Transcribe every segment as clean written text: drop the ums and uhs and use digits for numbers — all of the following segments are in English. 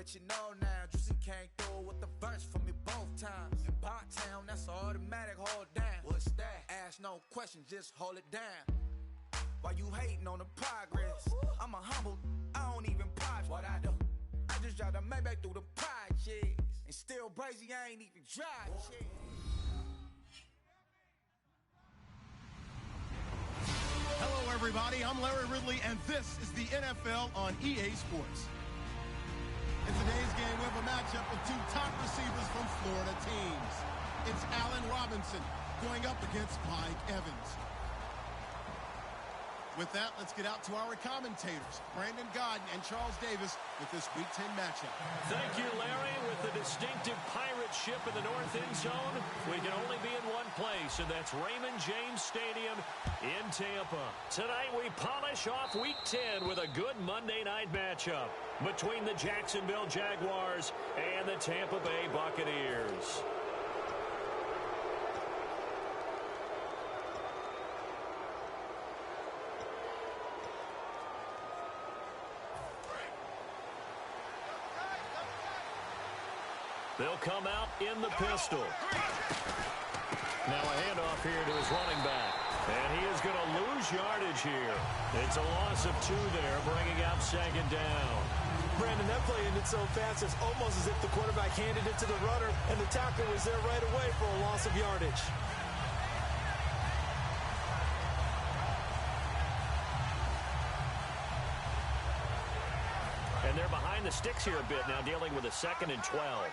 let you know now. Juicy came through with the verse for me both times. In Pot Town, that's automatic, hold down. What's that? Ask no questions, just hold it down. Why you hating on the progress? I'm a humble, I don't even pop what I do. I just drive the Maybach through the projects. And still brazy, I ain't even drive shit. Hello, everybody. I'm Larry Ridley, and this is the NFL on EA Sports. In today's game, we have a matchup of two top receivers from Florida teams. It's Allen Robinson going up against Mike Evans. With that, let's get out to our commentators, Brandon Godden and Charles Davis, with this Week 10 matchup. Thank you, Larry. With the distinctive pirate ship in the north end zone, we can only be in one place, and that's Raymond James Stadium in Tampa. Tonight, we polish off Week 10 with a good Monday night matchup between the Jacksonville Jaguars and the Tampa Bay Buccaneers. They'll come out in the pistol. Now a handoff here to his running back. And he is going to lose yardage here. It's a loss of 2 there, bringing up second down. Brandon, that play ended so fast, it's almost as if the quarterback handed it to the runner, and the tackler was there right away for a loss of yardage. And they're behind the sticks here a bit now, dealing with a 2nd and 12.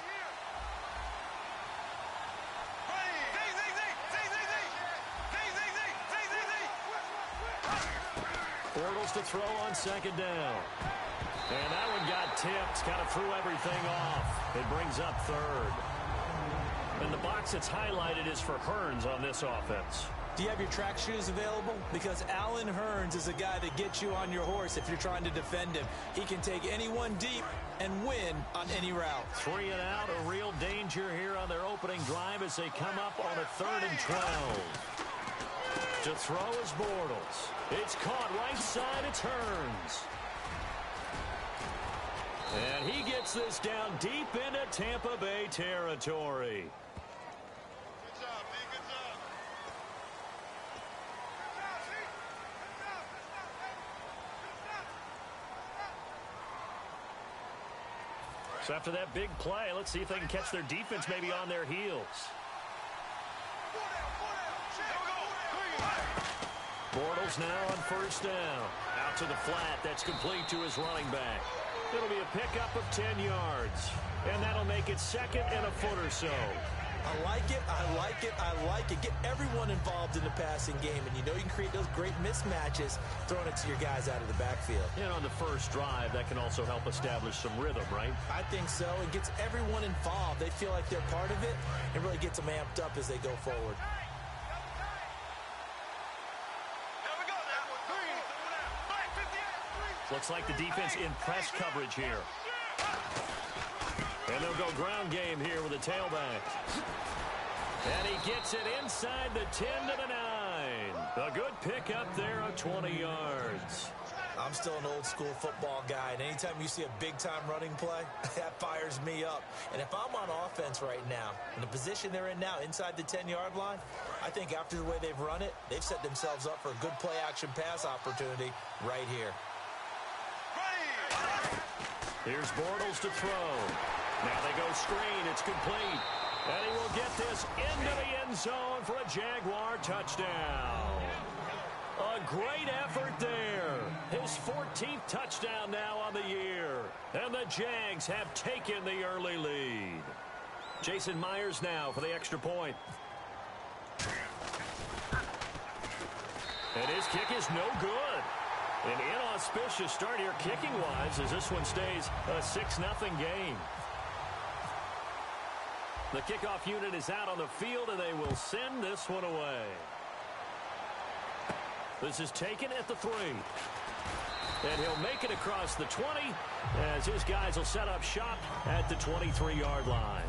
Bortles to throw on second down. And that one got tipped, kind of threw everything off. It brings up 3rd. And the box that's highlighted is for Hearns on this offense. Do you have your track shoes available? Because Allen Hearns is a guy that gets you on your horse if you're trying to defend him. He can take anyone deep and win on any route. 3 and out, a real danger here on their opening drive as they come up on a 3rd and 12. To throw is Bortles. It's caught right side. It's Hearns. And he gets this down deep into Tampa Bay territory. Good job, man. Good job. So after that big play, let's see if they can catch their defense maybe on their heels. Bortles now on 1st down. Out to the flat. That's complete to his running back. It'll be a pickup of 10 yards. And that'll make it 2nd and a foot or so. I like it, I like it, I like it. Get everyone involved in the passing game, and you know you can create those great mismatches throwing it to your guys out of the backfield. And on the first drive, that can also help establish some rhythm, right? I think so. It gets everyone involved. They feel like they're part of it, and really gets them amped up as they go forward. Looks like the defense in press coverage here. And they'll go ground game here with a tailback. And he gets it inside the 10 to the 9. A good pickup there of 20 yards. I'm still an old school football guy, and anytime you see a big-time running play, that fires me up. And if I'm on offense right now, in the position they're in now, inside the 10-yard line, I think after the way they've run it, they've set themselves up for a good play-action pass opportunity right here. Here's Bortles to throw. Now they go screen. It's complete. And he will get this into the end zone for a Jaguar touchdown. A great effort there. His 14th touchdown now on the year. And the Jags have taken the early lead. Jason Myers now for the extra point. And his kick is no good. An inauspicious start here kicking-wise as this one stays a 6-0 game. The kickoff unit is out on the field, and they will send this one away. This is taken at the 3. And he'll make it across the 20 as his guys will set up shop at the 23-yard line.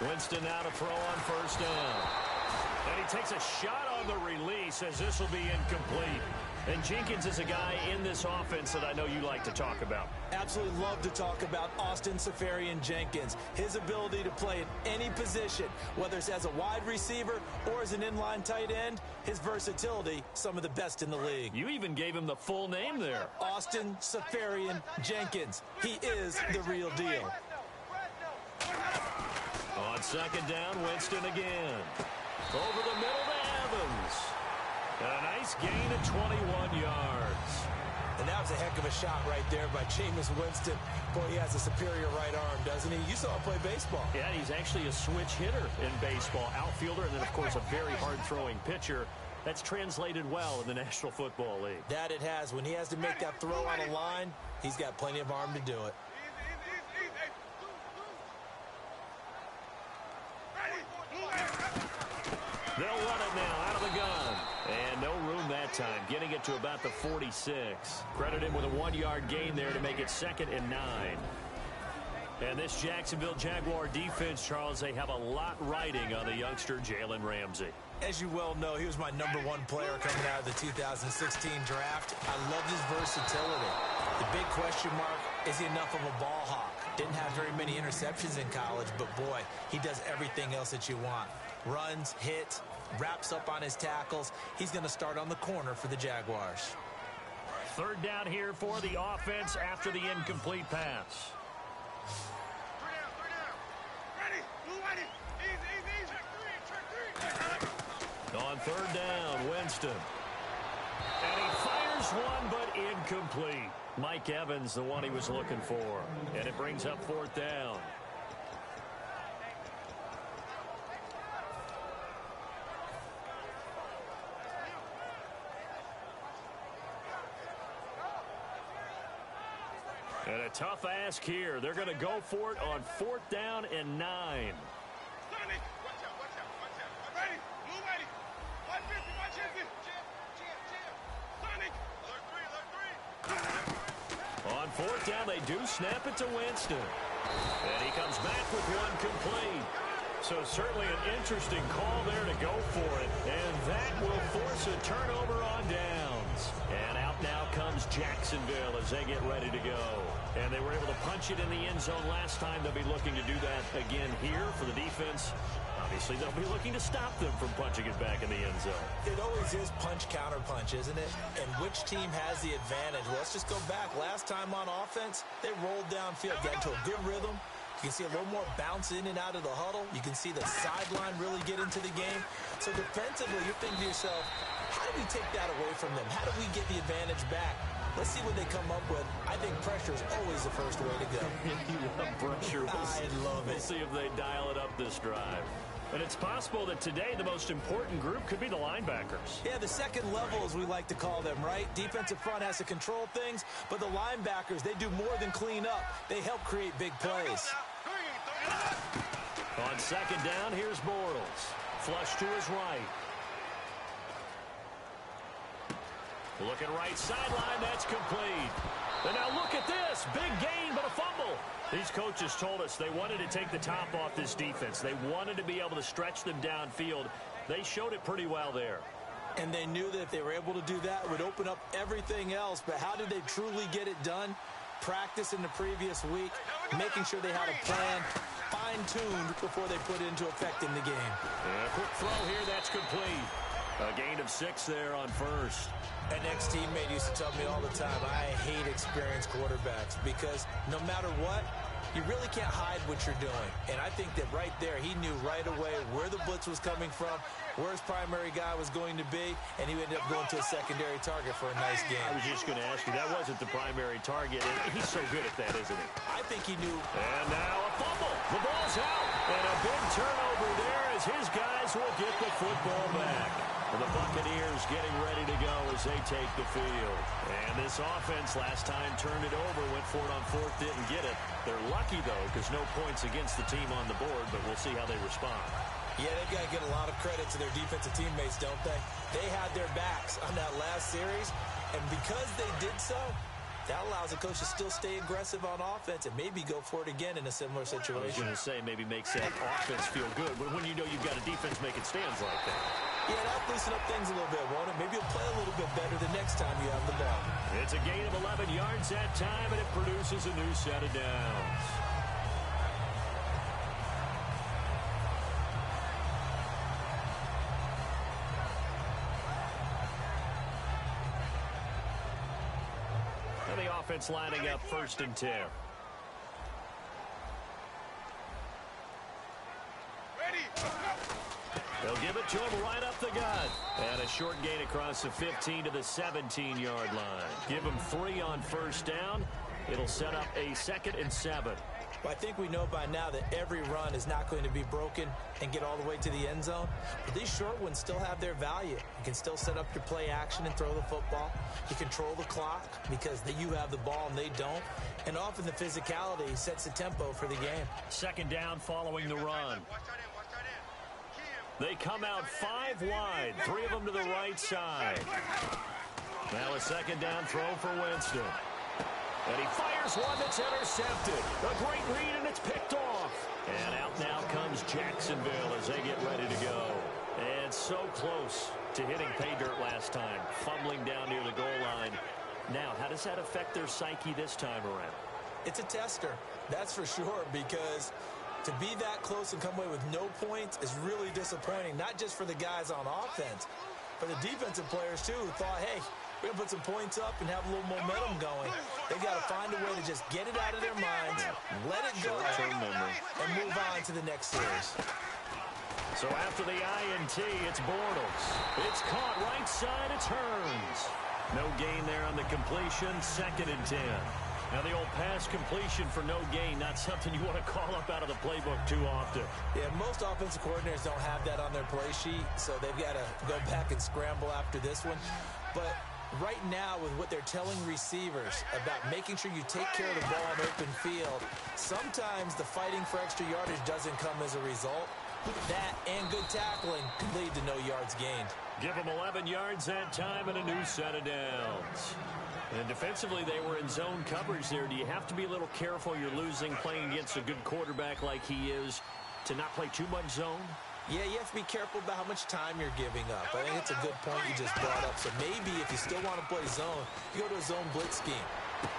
Winston now to throw on first down. And he takes a shot on the release as this will be incomplete. And Jenkins is a guy in this offense that I know you like to talk about. Absolutely love to talk about Austin Seferian-Jenkins. His ability to play at any position, whether it's as a wide receiver or as an inline tight end, his versatility, some of the best in the league. You even gave him the full name there. Austin Seferian-Jenkins. He is the real deal. On second down, Winston again. Over the middle to Evans. A nice gain of 21 yards. And that was a heck of a shot right there by Jameis Winston. Boy, he has a superior right arm, doesn't he? You saw him play baseball. Yeah, he's actually a switch hitter in baseball. Outfielder, and then, of course, a very hard-throwing pitcher. That's translated well in the National Football League. That it has. When he has to make that throw on a line, he's got plenty of arm to do it. They'll run it now out of the gun. And no room that time, getting it to about the 46. Credit him with a 1-yard gain there to make it 2nd and 9. And this Jacksonville Jaguar defense, Charles, they have a lot riding on the youngster Jalen Ramsey. As you well know, he was my #1 player coming out of the 2016 draft. I loved his versatility. The big question mark, is he enough of a ball hawk? Didn't have very many interceptions in college, but boy, he does everything else that you want. Runs, hits, wraps up on his tackles. He's going to start on the corner for the Jaguars. 3rd down here for the offense after the incomplete pass. On 3rd down, Winston. And he fires one, but incomplete. Mike Evans, the one he was looking for. And it brings up 4th down. And a tough ask here. They're going to go for it on 4th down and 9. On 4th down, they do snap it to Winston. And he comes back with one complete. So certainly an interesting call there to go for it. And that will force a turnover on downs. And out now comes Jacksonville as they get ready to go. And they were able to punch it in the end zone last time. They'll be looking to do that again here for the defense. Obviously, they'll be looking to stop them from punching it back in the end zone. It always is punch-counter-punch, isn't it? And which team has the advantage? Well, let's just go back. Last time on offense, they rolled downfield, got into a good rhythm. You can see a little more bounce in and out of the huddle. You can see the sideline really get into the game. So defensively, you're thinking to yourself, how do we take that away from them? How do we get the advantage back? Let's see what they come up with. I think pressure is always the first way to go. You love pressure. I love it. We'll see if they dial it up this drive. And it's possible that today the most important group could be the linebackers. Yeah, the second level, as we like to call them, right? Defensive front has to control things, but the linebackers, they do more than clean up. They help create big plays. On 2nd down, here's Bortles. Flush to his right. Looking right sideline, that's complete. And now look at this. Big gain, but a fumble. These coaches told us they wanted to take the top off this defense. They wanted to be able to stretch them downfield. They showed it pretty well there. And they knew that if they were able to do that, it would open up everything else. But how did they truly get it done? Practice in the previous week, making sure they had a plan, fine-tuned before they put it into effect in the game. Yeah, quick throw here, that's complete. A gain of 6 there on first. An ex-teammate used to tell me all the time, I hate experienced quarterbacks because no matter what, you really can't hide what you're doing. And I think that right there, he knew right away where the blitz was coming from, where his primary guy was going to be, and he ended up going to a secondary target for a nice game. I was just going to ask you, that wasn't the primary target. He's so good at that, isn't he? I think he knew. And now a fumble. The ball's out. And a big turnover there as his guys will get the football back. And the Buccaneers getting ready to go as they take the field. And this offense last time turned it over, went for it on 4th, didn't get it. They're lucky, though, because no points against the team on the board, but we'll see how they respond. Yeah, they've got to get a lot of credit to their defensive teammates, don't they? They had their backs on that last series, and because they did so, That allows the coach to still stay aggressive on offense and maybe go for it again in a similar situation. I was going to say maybe makes that offense feel good, but when you know you've got a defense making stands like that. Yeah, that'll loosen up things a little bit, won't it? Maybe you'll play a little bit better the next time you have the ball. It's a gain of 11 yards that time, and it produces a new set of downs. And the offense lining up 1st and 10. They'll give it to him right up the gut. And a short gain across the 15 to the 17-yard line. Give him 3 on 1st down. It'll set up a 2nd and 7. Well, I think we know by now that every run is not going to be broken and get all the way to the end zone. But these short ones still have their value. You can still set up your play action and throw the football. You control the clock because you have the ball and they don't. And often the physicality sets the tempo for the game. 2nd down following the run. They come out 5 wide, 3 of them to the right side. Now a 2nd down throw for Winston. And he fires one that's intercepted. A great read, and it's picked off. And out now comes Jacksonville as they get ready to go. And so close to hitting pay dirt last time, fumbling down near the goal line. Now, how does that affect their psyche this time around? It's a tester, that's for sure, because to be that close and come away with no points is really disappointing, not just for the guys on offense, but the defensive players, too, who thought, hey, we're going to put some points up and have a little momentum going. They've got to find a way to just get it out of their minds, let it go, and move on to the next series. So after the INT, it's Bortles. It's caught right side, it's Hearns. No gain there on the completion, 2nd and 10. Now the old pass completion for no gain, not something you want to call up out of the playbook too often. Yeah, most offensive coordinators don't have that on their play sheet, so they've got to go back and scramble after this one. But right now, with what they're telling receivers about making sure you take care of the ball on open field, sometimes the fighting for extra yardage doesn't come as a result. That and good tackling could lead to no yards gained. Give them 11 yards that time and a new set of downs. And defensively, they were in zone coverage there. Do you have to be a little careful you're losing playing against a good quarterback like he is to not play too much zone? Yeah, you have to be careful about how much time you're giving up. I think it's a good point you just brought up. So maybe if you still want to play zone, you go to a zone blitz scheme.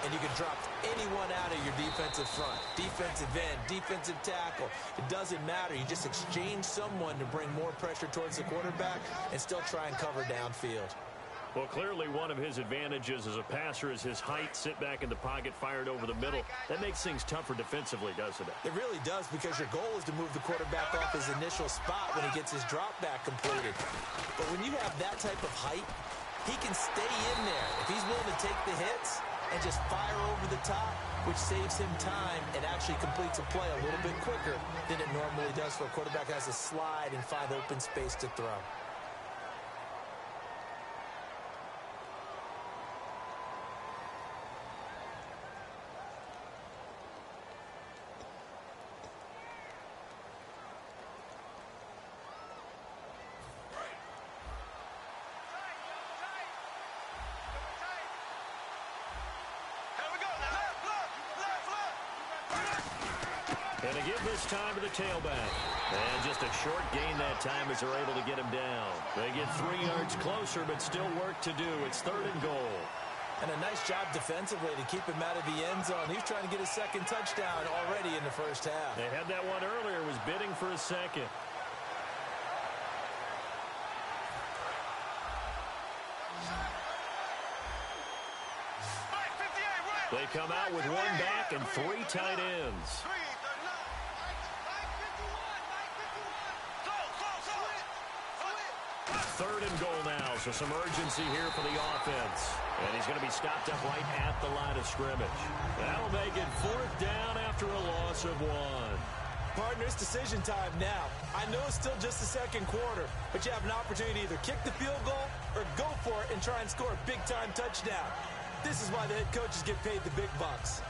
And you can drop anyone out of your defensive front, defensive end, defensive tackle. It doesn't matter. You just exchange someone to bring more pressure towards the quarterback and still try and cover downfield. Well, clearly one of his advantages as a passer is his height, sit back in the pocket, fired over the middle. That makes things tougher defensively, doesn't it? It really does, because your goal is to move the quarterback off his initial spot when he gets his drop back completed. But when you have that type of height, he can stay in there if he's willing to take the hits and just fire over the top, which saves him time and actually completes a play a little bit quicker than it normally does for a quarterback who has to slide and find open space to throw. And to give this time to the tailback. And just a short gain that time as they're able to get him down. They get 3 yards closer, but still work to do. It's 3rd and goal. And a nice job defensively to keep him out of the end zone. He's trying to get his 2nd touchdown already in the first half. They had that one earlier, was bidding for a 2nd. They come out with 1 back and 3 tight ends. 3rd and goal now, so some urgency here for the offense. And he's going to be stopped up right at the line of scrimmage. That'll make it 4th down after a loss of 1. Partner, it's decision time now. I know it's still just the 2nd quarter, but you have an opportunity to either kick the field goal or go for it and try and score a big-time touchdown. This is why the head coaches get paid the big bucks.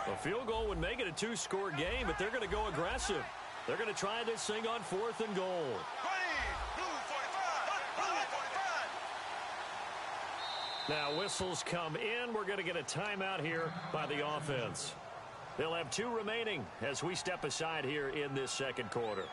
A field goal would make it a 2-score game, but they're going to go aggressive. They're going to try this thing on 4th and goal. Now whistles come in. We're going to get a timeout here by the offense. They'll have 2 remaining as we step aside here in this second quarter.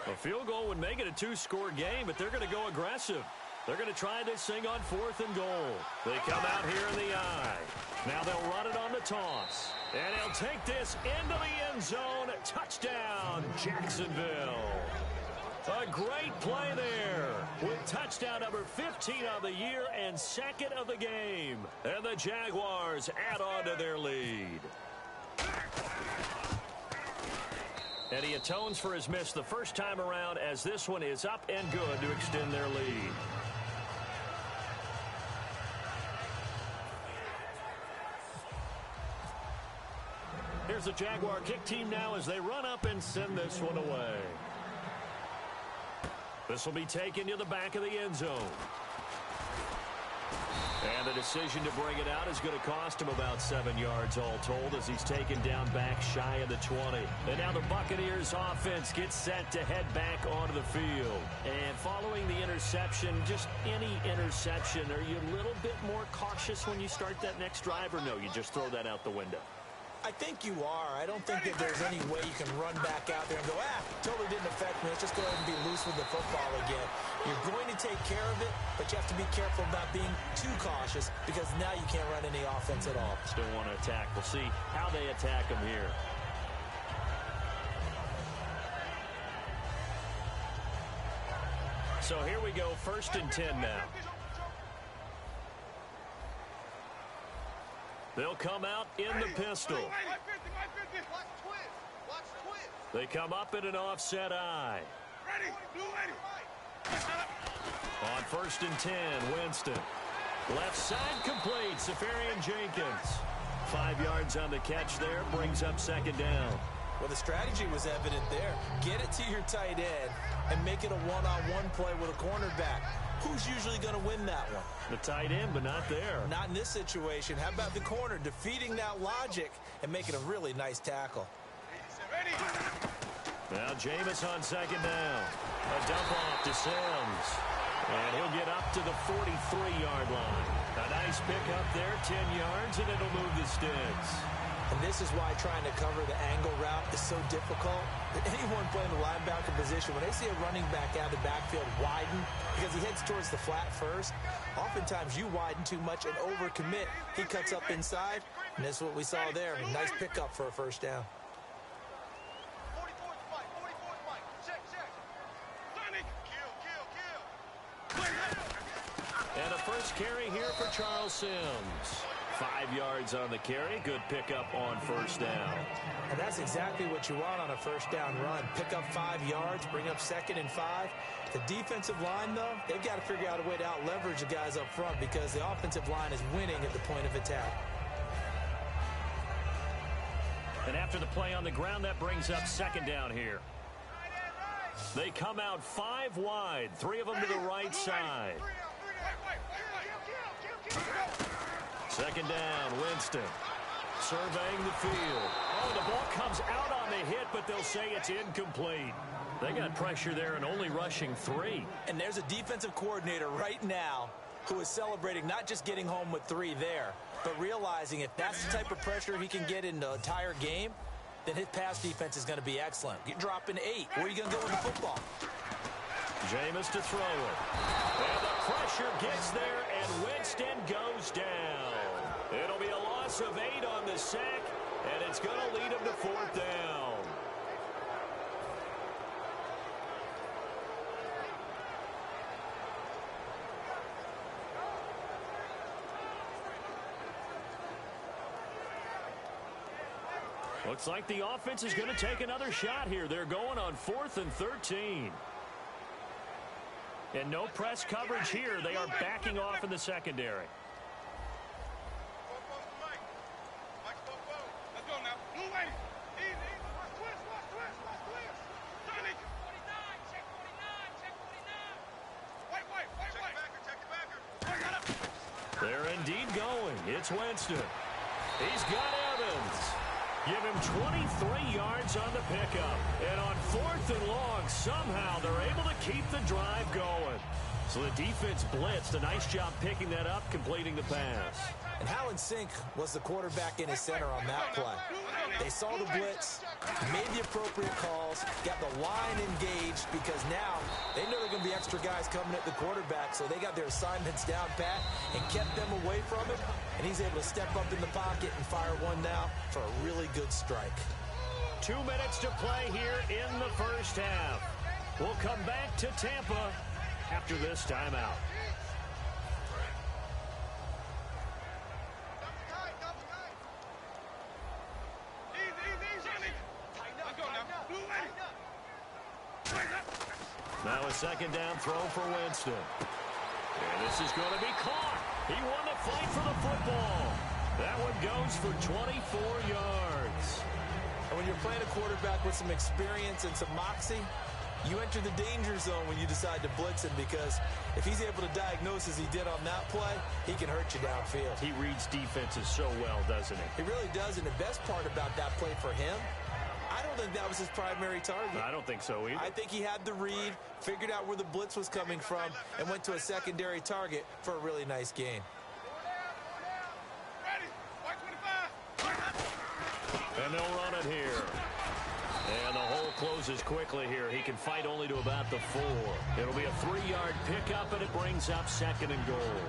A field goal would make it a 2-score game, but they're going to go aggressive. They're going to try this thing on 4th and goal. They come out here in the eye. Now they'll run it on the toss. And he'll take this into the end zone. Touchdown, Jacksonville. A great play there with touchdown number 15 of the year and 2nd of the game. And the Jaguars add on to their lead. And he atones for his miss the first time around as this one is up and good to extend their lead. Here's the Jaguar kick team now as they run up and send this one away. This will be taken to the back of the end zone. And the decision to bring it out is going to cost him about 7 yards all told as he's taken down back shy of the 20. And now the Buccaneers offense gets set to head back onto the field. And following the interception, just any interception, are you a little bit more cautious when you start that next drive, or no, you just throw that out the window? I think you are. I don't think that there's any way you can run back out there and go, totally didn't affect me. Let's just go ahead and be loose with the football again. You're going to take care of it, but you have to be careful not being too cautious because now you can't run any offense at all. Still want to attack. We'll see how they attack him here. So here we go, 1st and 10 now. They'll come out in the pistol. They come up in an offset eye. On 1st and 10, Winston. Left side complete, Safarian Jenkins. 5 yards on the catch there, brings up 2nd down. Well, the strategy was evident there. Get it to your tight end and make it a one-on-one play with a cornerback. Who's usually going to win that one? The tight end, but not there. Not in this situation. How about the corner defeating that logic and making a really nice tackle? Now Jameis on 2nd down. A dump off to Sims. And he'll get up to the 43-yard line. A nice pickup there, 10 yards, and it'll move the sticks. And this is why trying to cover the angle route is so difficult. Anyone playing the linebacker position, when they see a running back out of the backfield widen because he heads towards the flat first, oftentimes you widen too much and overcommit. He cuts up inside, and that's what we saw there. A nice pickup for a 1st down. And a first carry here for Charles Sims. 5 yards on the carry. Good pickup on 1st down. And that's exactly what you want on a 1st down run. Pick up 5 yards, bring up 2nd and 5. The defensive line, though, they've got to figure out a way to out-leverage the guys up front because the offensive line is winning at the point of attack. And after the play on the ground, that brings up 2nd down here. They come out 5 wide, 3 of them to the right side. 2nd down, Winston. Surveying the field. Oh, the ball comes out on the hit, but they'll say it's incomplete. They got pressure there and only rushing 3. And there's a defensive coordinator right now who is celebrating not just getting home with 3 there, but realizing if that's the type of pressure he can get in the entire game, then his pass defense is going to be excellent. You're dropping 8. Where are you going to go with the football? Jameis to throw it. And the pressure gets there, and Winston goes down. It'll be a loss of 8 on the sack, and it's going to lead him to 4th down. Looks like the offense is going to take another shot here. They're going on 4th and 13. And no press coverage here. They are backing off in the secondary. They're indeed going. It's Winston. He's got Evans. Give him 23 yards on the pickup. And on 4th and long, somehow they're able to keep the drive going. So the defense blitzed. A nice job picking that up, completing the pass. And how in sync was the quarterback in his center on that play? They saw the blitz, made the appropriate calls, got the line engaged because now they know there are going to be extra guys coming at the quarterback, so they got their assignments down pat and kept them away from him, and he's able to step up in the pocket and fire one now for a really good strike. 2 minutes to play here in the first half. We'll come back to Tampa after this timeout. Now a second down throw for Winston. And this is going to be caught. He won the fight for the football. That one goes for 24 yards. And when you're playing a quarterback with some experience and some moxie, you enter the danger zone when you decide to blitz him, because if he's able to diagnose as he did on that play, he can hurt you downfield. He reads defenses so well, doesn't he? He really does, and the best part about that play for him, I don't think that was his primary target. I don't think so either. I think he had the read, figured out where the blitz was coming from, and went to a secondary target for a really nice gain. And they'll run it here. And the hole closes quickly here. He can fight only to about the 4. It'll be a 3-yard pickup, and it brings up 2nd and goal.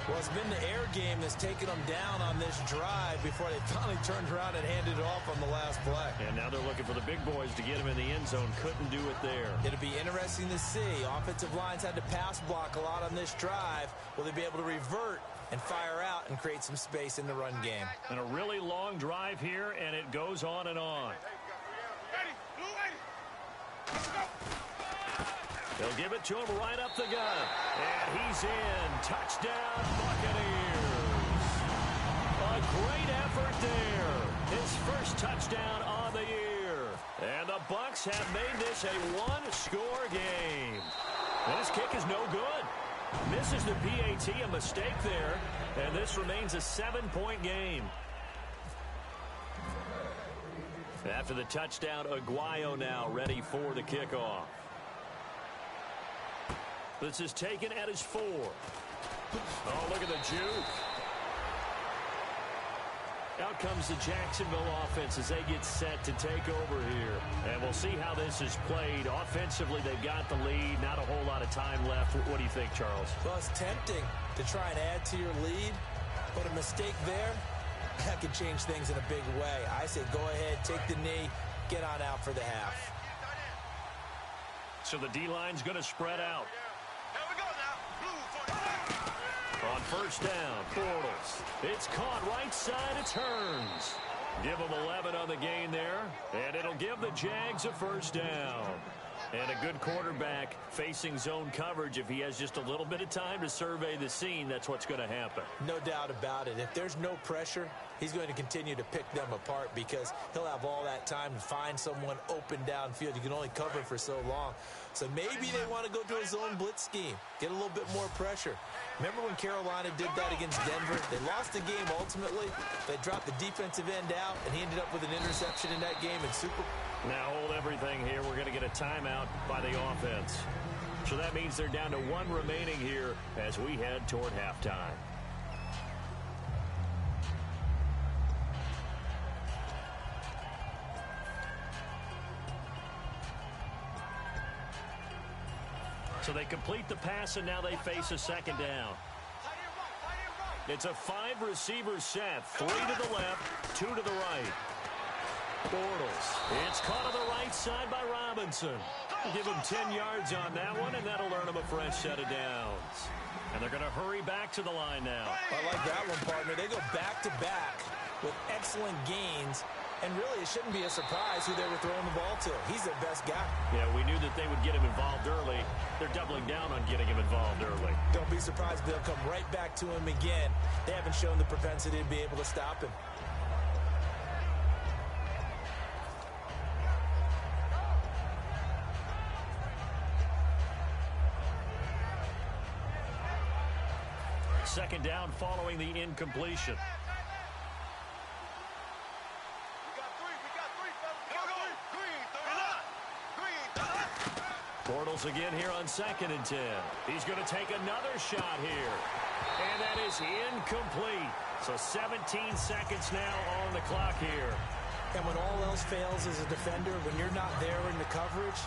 Well, it's been the air game that's taken them down on this drive before they finally turned around and handed it off on the last play. And now they're looking for the big boys to get him in the end zone. Couldn't do it there. It'll be interesting to see. Offensive lines had to pass block a lot on this drive. Will they be able to revert and fire out and create some space in the run game? And a really long drive here, and it goes on and on. They'll give it to him right up the gut. And he's in. Touchdown, Buccaneers. A great effort there. His first touchdown on the year. And the Bucs have made this a one-score game. And his kick is no good. Misses the PAT, a mistake there. And this remains a 7-point game. After the touchdown, Aguayo now ready for the kickoff. This is taken at his 4. Oh, look at the juke. Out comes the Jacksonville offense as they get set to take over here. And we'll see how this is played. Offensively, they've got the lead. Not a whole lot of time left. What do you think, Charles? Well, it's tempting to try and add to your lead, but a mistake there, that could change things in a big way. I say go ahead, take the knee, get on out for the half. So the D-line's going to spread out. On first down, Bortles. It's caught right side, it turns. Give them 11 on the gain there, and it'll give the Jags a first down. And a good quarterback facing zone coverage. If he has just a little bit of time to survey the scene, that's what's going to happen. No doubt about it. If there's no pressure, he's going to continue to pick them apart because he'll have all that time to find someone open downfield. You can only cover for so long. So maybe they want to go to a zone blitz scheme, get a little bit more pressure. Remember when Carolina did that against Denver? They lost the game ultimately. They dropped the defensive end out, and he ended up with an interception in that game in Super. Now hold everything here. We're going to get a timeout by the offense. So that means they're down to 1 remaining here as we head toward halftime. So they complete the pass, and now they face a second down. It's a 5-receiver set. 3 to the left, 2 to the right. Bortles. It's caught on the right side by Robinson. Give him 10 yards on that one, and that'll earn him a fresh set of downs. And they're going to hurry back to the line now. I like that one, partner. They go back-to-back with excellent gains. And really, it shouldn't be a surprise who they were throwing the ball to. He's their best guy. Yeah, we knew that they would get him involved early. They're doubling down on getting him involved early. Don't be surprised if they'll come right back to him again. They haven't shown the propensity to be able to stop him. Second down following the incompletion. Bortles again here on 2nd and 10. He's going to take another shot here. And that is incomplete. So 17 seconds now on the clock here. And when all else fails as a defender, when you're not there in the coverage,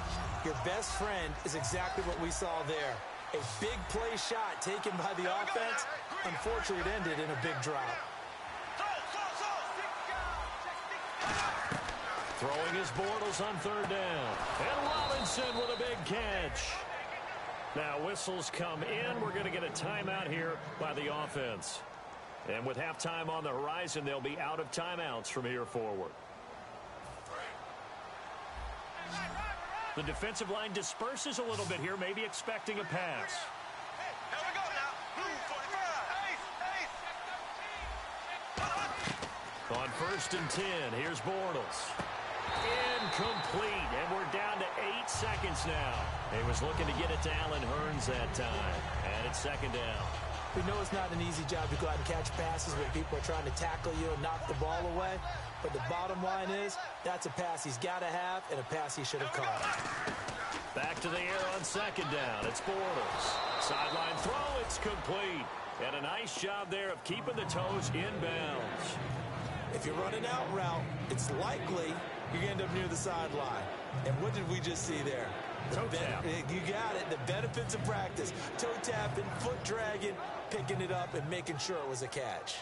your best friend is exactly what we saw there. A big play shot taken by the offense. Unfortunately, it ended in a big drop. Throwing his Bortles on 3rd down. And Robinson with a big catch. Now whistles come in. We're going to get a timeout here by the offense. And with halftime on the horizon, they'll be out of timeouts from here forward. The defensive line disperses a little bit here, maybe expecting a pass. Here we go now. Blue 45. On 1st and 10, here's Bortles. Incomplete, and we're down to 8 seconds now. He was looking to get it to Allen Hurns that time, and it's 2nd down. We know it's not an easy job to go out and catch passes when people are trying to tackle you and knock the ball away. But the bottom line is, that's a pass he's got to have and a pass he should have caught. Back to the air on 2nd down. It's Bortles. Sideline throw, it's complete. And a nice job there of keeping the toes in bounds. If you're running out route, it's likely you're going to end up near the sideline. And what did we just see there? Toe tap. You got it. The benefits of practice. Toe tapping, foot dragging, picking it up, and making sure it was a catch.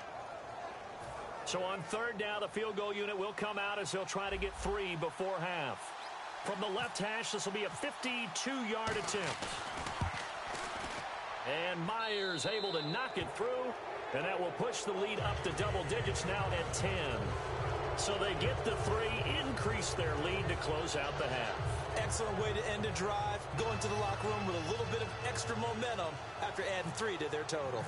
So on 3rd down, the field goal unit will come out as they'll try to get 3 before half. From the left hash, this will be a 52-yard attempt. And Myers able to knock it through, and that will push the lead up to double digits now at 10. So they get the 3, increase their lead to close out the half. Excellent way to end a drive. Go into the locker room with a little bit of extra momentum after adding 3 to their total.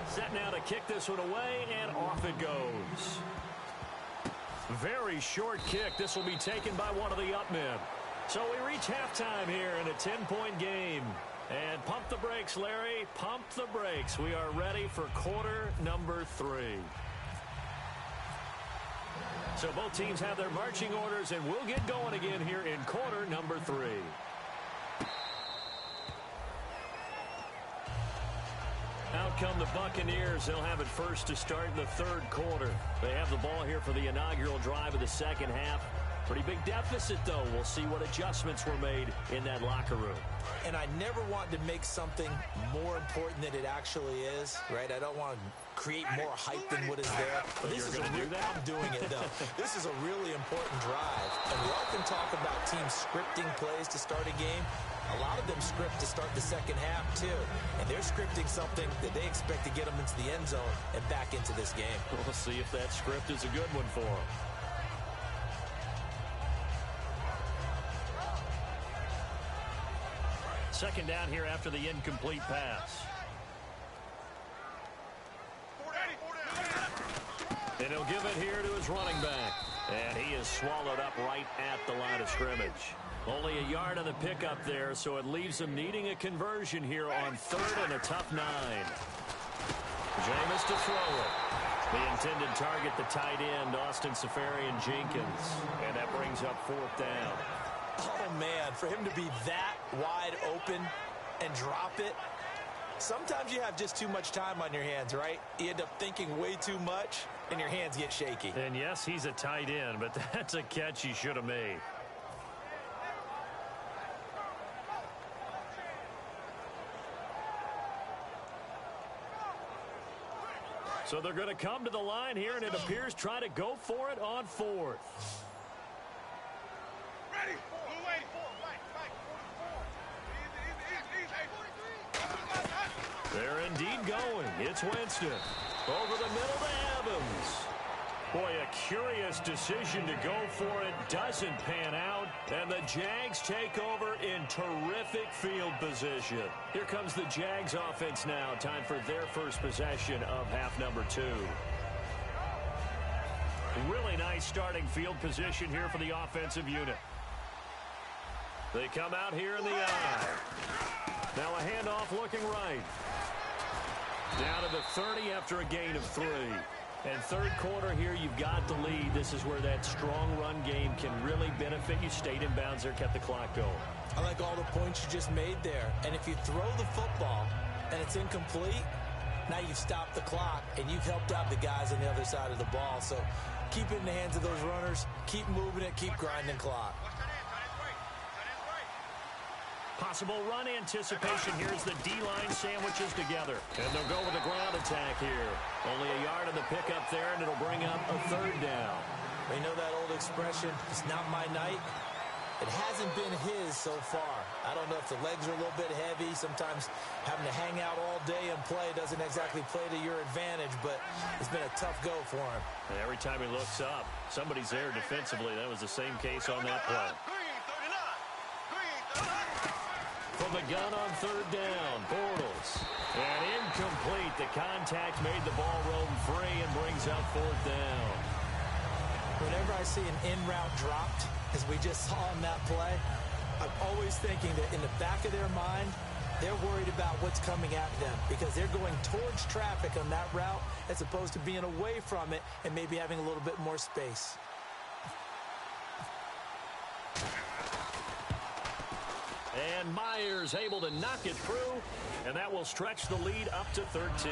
Set now to kick this one away, and off it goes. Very short kick. This will be taken by one of the up men. So we reach halftime here in a 10-point game. And pump the brakes, Larry. Pump the brakes. We are ready for quarter number 3. So both teams have their marching orders, and we'll get going again here in quarter number 3. Out come the Buccaneers. They'll have it first to start the 3rd quarter. They have the ball here for the inaugural drive of the 2nd half. Pretty big deficit, though. We'll see what adjustments were made in that locker room. And I never want to make something more important than it actually is, right? I don't want to create more hype than what is there. But this is I'm doing it, though. This is a really important drive. And we often talk about teams scripting plays to start a game. A lot of them script to start the 2nd half, too. And they're scripting something that they expect to get them into the end zone and back into this game. We'll see if that script is a good one for them. 2nd down here after the incomplete pass. And he'll give it here to his running back. And he is swallowed up right at the line of scrimmage. Only a yard on the pickup there, so it leaves him needing a conversion here on 3rd and a tough 9. Jameis to throw it. The intended target, the tight end, Austin Seferian-Jenkins. And that brings up 4th down. Oh, man, for him to be that wide open and drop it. Sometimes you have just too much time on your hands, right? You end up thinking way too much, and your hands get shaky. And, yes, he's a tight end, but that's a catch he should have made. So they're going to come to the line here, and it appears try to go for it on 4th. Ready? They're indeed going. It's Winston. Over the middle to Evans. Boy, a curious decision to go for it. Doesn't pan out. And the Jags take over in terrific field position. Here comes the Jags offense now. Time for their first possession of half number 2. Really nice starting field position here for the offensive unit. They come out here in the eye. Now a handoff looking right. Down to the 30 after a gain of 3. And third quarter here, you've got the lead. This is where that strong run game can really benefit you. Stayed in bounds there, kept the clock going. I like all the points you just made there. And if you throw the football and it's incomplete, now you've stopped the clock and you've helped out the guys on the other side of the ball. So keep it in the hands of those runners. Keep moving it. Keep grinding clock. Possible run anticipation. Here's the D-line sandwiches together. And they'll go with a ground attack here. Only a yard on the pickup there, and it'll bring up a third down. We know that old expression, it's not my night. It hasn't been his so far. I don't know if the legs are a little bit heavy. Sometimes having to hang out all day and play doesn't exactly play to your advantage, but it's been a tough go for him. And every time he looks up, somebody's there defensively. That was the same case on that play. From the gun on third down, Bortles. And incomplete. The contact made the ball roam free and brings up fourth down. Whenever I see an in-route dropped, as we just saw on that play, I'm always thinking that in the back of their mind, they're worried about what's coming at them because they're going towards traffic on that route as opposed to being away from it and maybe having a little bit more space. And Myers able to knock it through, and that will stretch the lead up to 13.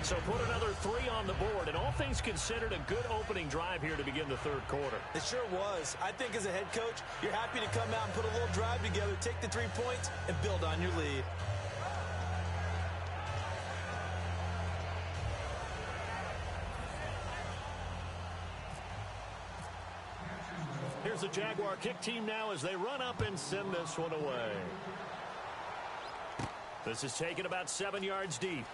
So put another 3 on the board, and all things considered, a good opening drive here to begin the third quarter. It sure was. I think as a head coach, you're happy to come out and put a little drive together, take the 3 points, and build on your lead. Here's the Jaguar kick team now as they run up and send this one away. This is taken about 7 yards deep.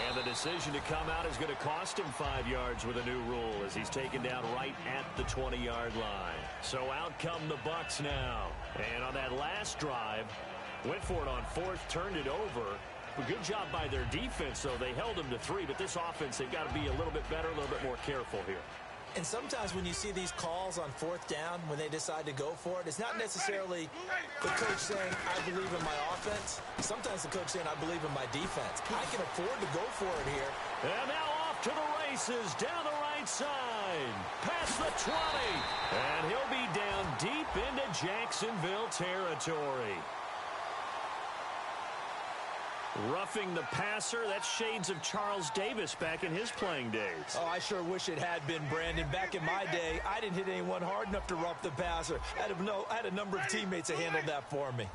And the decision to come out is going to cost him 5 yards with a new rule as he's taken down right at the 20-yard line. So out come the Bucs now. And on that last drive, went for it on fourth, turned it over. A good job by their defense, though. They held him to 3, but this offense, they've got to be a little bit better, a little bit more careful here. And sometimes when you see these calls on fourth down, when they decide to go for it, it's not necessarily the coach saying, I believe in my offense. Sometimes the coach saying, I believe in my defense. I can afford to go for it here. And now off to the races, down the right side, past the 20. And he'll be down deep into Jacksonville territory. Roughing the passer, that's shades of Charles Davis back in his playing days. Oh, I sure wish it had been, Brandon. Back in my day, I didn't hit anyone hard enough to rough the passer. I had a number of teammates that handled that for me.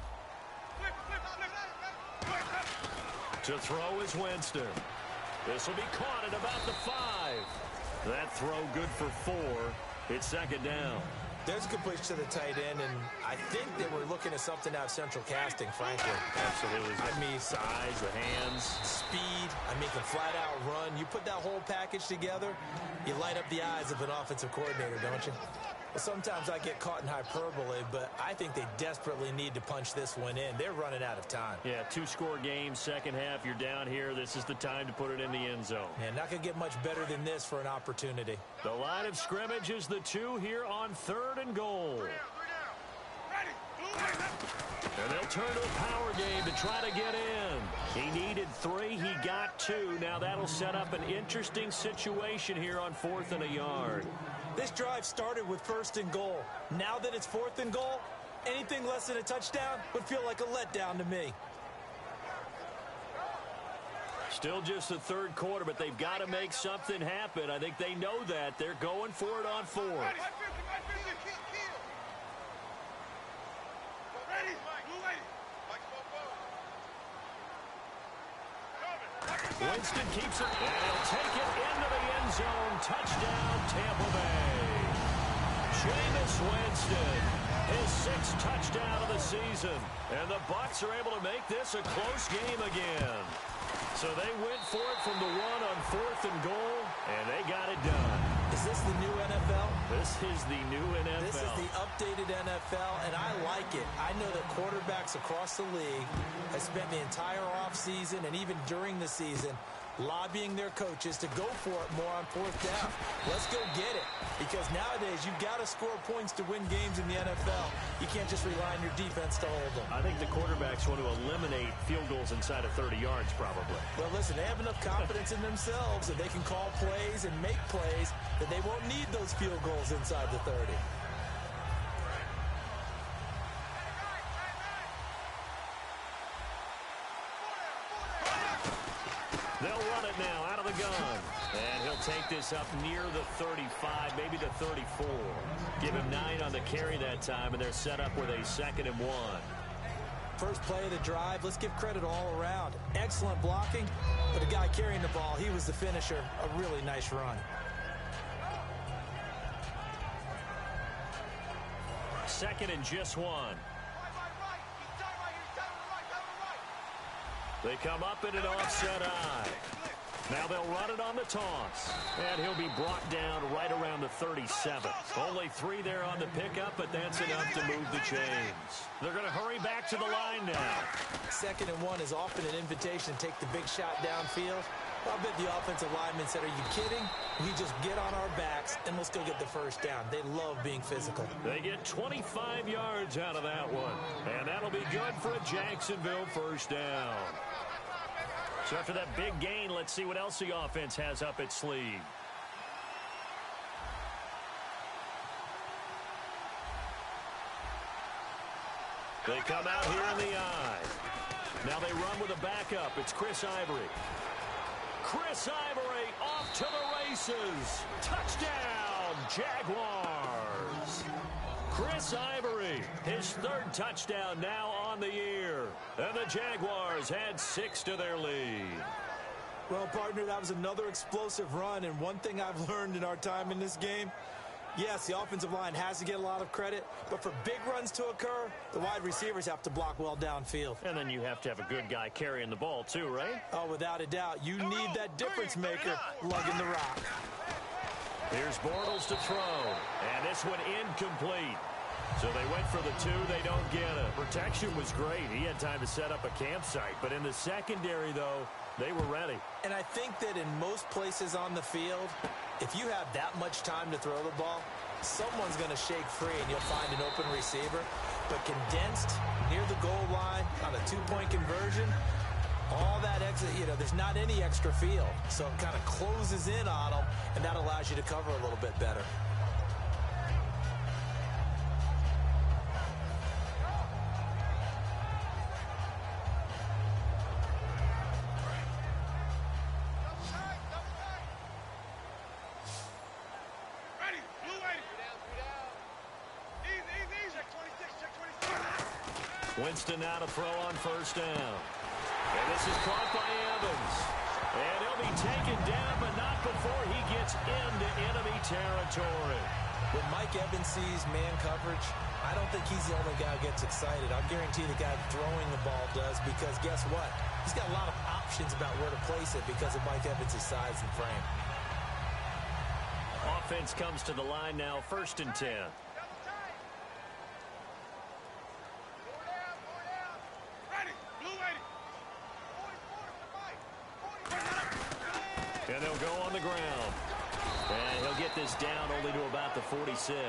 To throw is Winston. This will be caught at about the 5. That throw good for 4. It's second down. There's a completion to the tight end, and I think they were looking at something out of central casting, frankly. Absolutely. I mean, size, the hands. Speed. I mean, can flat-out run. You put that whole package together, you light up the eyes of an offensive coordinator, don't you? Well, sometimes I get caught in hyperbole, but I think they desperately need to punch this one in. They're running out of time. Yeah, 2-score game, second half. You're down here. This is the time to put it in the end zone. Man, not going to get much better than this for an opportunity. The line of scrimmage is the 2 here on third and goal. And they'll turn to a power game to try to get in. He needed 3. He got 2. Now that'll set up an interesting situation here on 4th and a yard. This drive started with 1st and goal. Now that it's 4th and goal, anything less than a touchdown would feel like a letdown to me. Still just the third quarter, but they've got to make something happen. I think they know that. They're going for it on 4th. Winston keeps it, and he'll take it into the end zone. Touchdown, Tampa Bay. Jameis Winston, his 6th touchdown of the season. And the Bucs are able to make this a close game again. So they went for it from the 1 on 4th and goal, and they got it done. Is this the new NFL? This is the new NFL. This is the updated NFL, and I like it. I know that quarterbacks across the league have spent the entire offseason and even during the season lobbying their coaches to go for it more on fourth down. Let's go get it. Because nowadays, you've got to score points to win games in the NFL. You can't just rely on your defense to hold them. I think the quarterbacks want to eliminate field goals inside of 30 yards, probably. Well, listen, they have enough confidence in themselves that they can call plays and make plays that they won't need those field goals inside the 30. They'll run it now out of the gun. And he'll take this up near the 35, maybe the 34. Give him 9 on the carry that time, and they're set up with a 2nd and 1. First play of the drive, let's give credit all around. Excellent blocking, but the guy carrying the ball, he was the finisher. A really nice run. Second and just 1. They come up in an offset eye. Now they'll run it on the toss. And he'll be brought down right around the 37. Only 3 there on the pickup, but that's enough to move the chains. They're going to hurry back to the line now. 2nd and 1 is often an invitation to take the big shot downfield. I bet the offensive lineman said, are you kidding? We just get on our backs and let's go get the first down. They love being physical. They get 25 yards out of that one. And that'll be good for a Jacksonville first down. So after that big gain, let's see what else the offense has up its sleeve. They come out here in the eye. Now they run with a backup. It's Chris Ivory. Chris Ivory off to the races. Touchdown, Jaguars. Chris Ivory, his 3rd touchdown now on the year. And the Jaguars add 6 to their lead. Well, partner, that was another explosive run. And one thing I've learned in our time in this game, yes, the offensive line has to get a lot of credit, but for big runs to occur, the wide receivers have to block well downfield. And then you have to have a good guy carrying the ball too, right? Oh, without a doubt. You need that difference maker lugging the rock. Here's Bortles to throw, and this one incomplete. So they went for the 2, they don't get it. Protection was great. He had time to set up a campsite, but in the secondary, though, they were ready. And I think that in most places on the field, if you have that much time to throw the ball, someone's going to shake free and you'll find an open receiver. But condensed near the goal line on a 2-point conversion, all that exit, there's not any extra field. So it kind of closes in on them, and that allows you to cover a little bit better. Winston now to throw on first down. And this is caught by Evans. And he'll be taken down, but not before he gets into enemy territory. When Mike Evans sees man coverage, I don't think he's the only guy who gets excited. I'll guarantee the guy throwing the ball does, because guess what? He's got a lot of options about where to place it because of Mike Evans' size and frame. Offense comes to the line now, 1st and 10. And they'll go on the ground. And he'll get this down only to about the 46.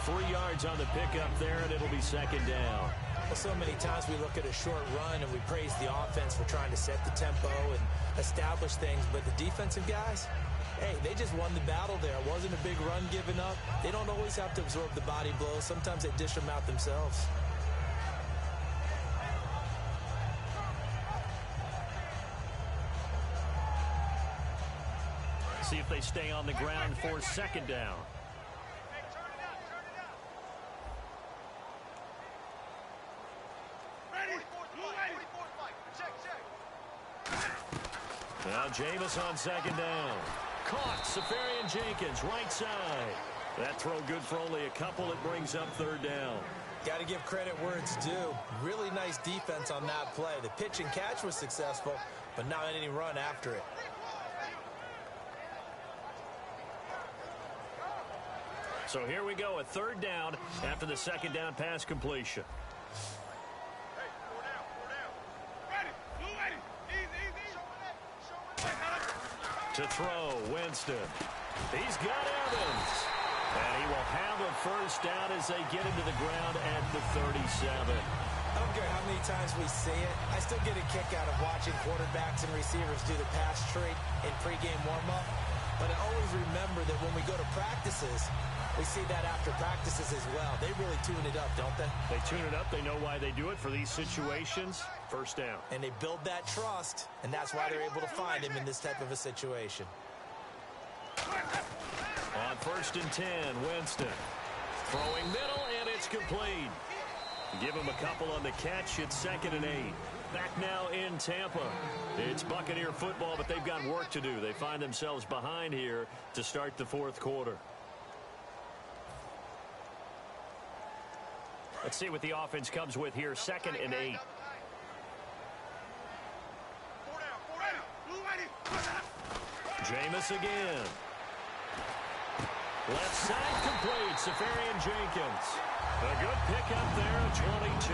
3 yards on the pickup there, and it'll be 2nd down. Well, so many times we look at a short run and we praise the offense for trying to set the tempo and establish things. But the defensive guys, hey, they just won the battle there. It wasn't a big run given up. They don't always have to absorb the body blows. Sometimes they dish them out themselves. See if they stay on the ground for 2nd down. Now Jameis on 2nd down. Caught. Safarian Jenkins, right side. That throw good for only a couple. It brings up 3rd down. Got to give credit where it's due. Really nice defense on that play. The pitch and catch was successful, but not any run after it. So here we go, a 3rd down after the 2nd down pass completion. Hey, 4 down. Ready. Blue lady. Easy. To throw, Winston. He's got Evans. And he will have a first down as they get into the ground at the 37. I don't care how many times we see it. I still get a kick out of watching quarterbacks and receivers do the pass trade in pregame warm-up. But I always remember that when we go to practices, we see that after practices as well. They really tune it up, don't they? They tune it up. They know why they do it for these situations. First down. And they build that trust, and that's why they're able to find him in this type of a situation. On 1st and 10, Winston. Throwing middle, and it's complete. Give him a couple on the catch. It's 2nd and 8. Back now in Tampa. It's Buccaneer football, but they've got work to do. They find themselves behind here to start the 4th quarter. Let's see what the offense comes with here. 2nd and 8. Jameis again. Left side complete. Safarian Jenkins. A good pickup there at 22.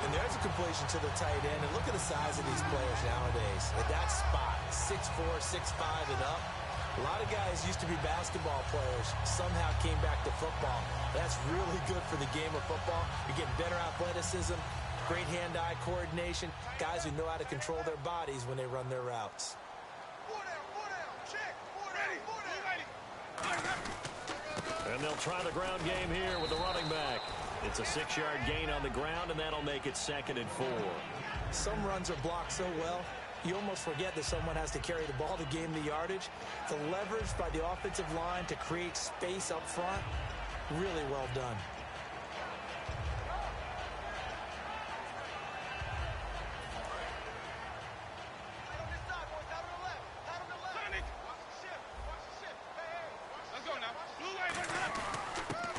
And there's a completion to the tight end. And look at the size of these players nowadays. At that spot, 6'4", 6'5", and up. A lot of guys used to be basketball players, somehow came back to football. That's really good for the game of football. You're getting better athleticism, great hand-eye coordination, guys who know how to control their bodies when they run their routes. And they'll try the ground game here with the running back. It's a 6-yard gain on the ground, and that'll make it 2nd and 4. Some runs are blocked so well, you almost forget that someone has to carry the ball to gain the yardage. The leverage by the offensive line to create space up front, really well done.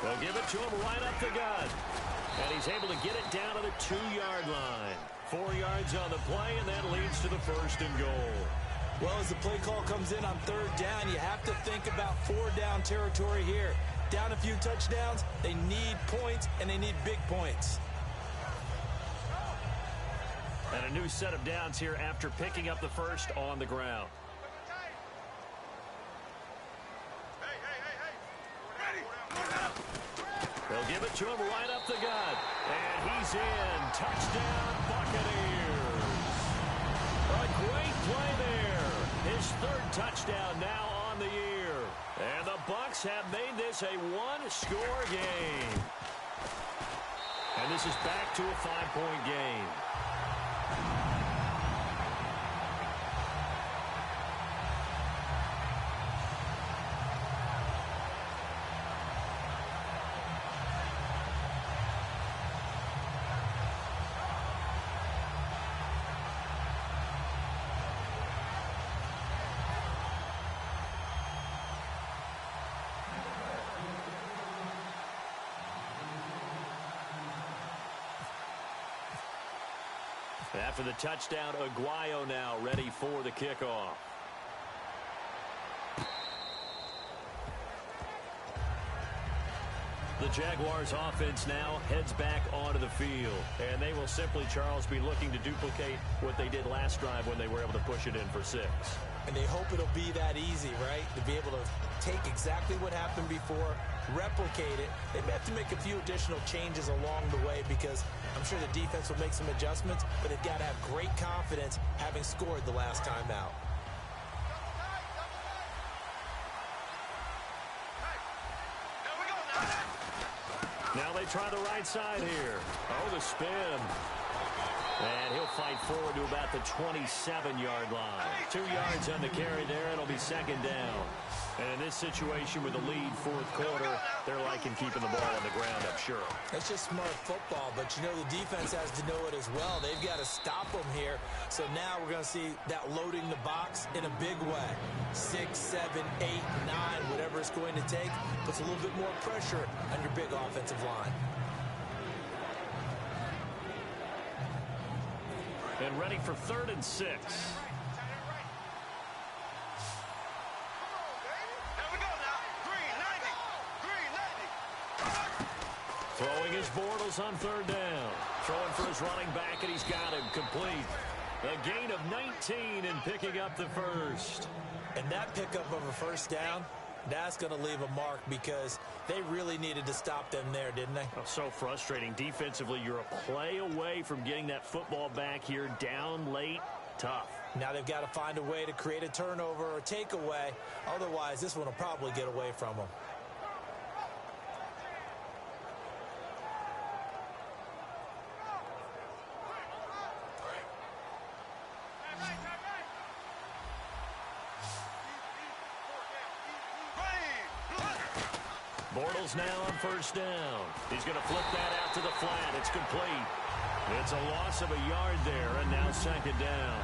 They'll give it to him right up the gut. And he's able to get it down to the 2-yard line. 4 yards on the play, and that leads to the 1st and goal. Well, as the play call comes in on 3rd down, you have to think about 4-down territory here. Down a few touchdowns, they need points, and they need big points. And a new set of downs here after picking up the first on the ground. They'll give it to him right up the gut. And he's in. Touchdown, Buccaneers. A great play there. His 3rd touchdown now on the year. And the Bucs have made this a 1-score game. And this is back to a 5-point game. After the touchdown, Aguayo now ready for the kickoff. The Jaguars offense now heads back onto the field. And they will simply, Charles, be looking to duplicate what they did last drive when they were able to push it in for 6. And they hope it'll be that easy, right? To be able to take exactly what happened before, replicate it. They may have to make a few additional changes along the way because I'm sure the defense will make some adjustments, but they've got to have great confidence having scored the last time out. Now they try the right side here. Oh, the spin. And he'll fight forward to about the 27-yard line. 2 yards on the carry there. It'll be 2nd down. And in this situation with the lead 4th quarter, they're liking keeping the ball on the ground, I'm sure. That's just smart football, but you know the defense has to know it as well. They've got to stop them here. So now we're going to see that loading the box in a big way. 6, 7, 8, 9, whatever it's going to take, puts a little bit more pressure on your big offensive line. And ready for 3rd and 6. Throwing his Bortles on 3rd down. Throwing for his running back, and he's got him complete. A gain of 19 and picking up the first. And that pickup of a first down, that's going to leave a mark because they really needed to stop them there, didn't they? Oh, so frustrating. Defensively, you're a play away from getting that football back here down late. Tough. Now they've got to find a way to create a turnover or takeaway. Otherwise, this one will probably get away from them. Bortles now on first down. He's going to flip that out to the flat. It's complete. It's a loss of a yard there, and now second down.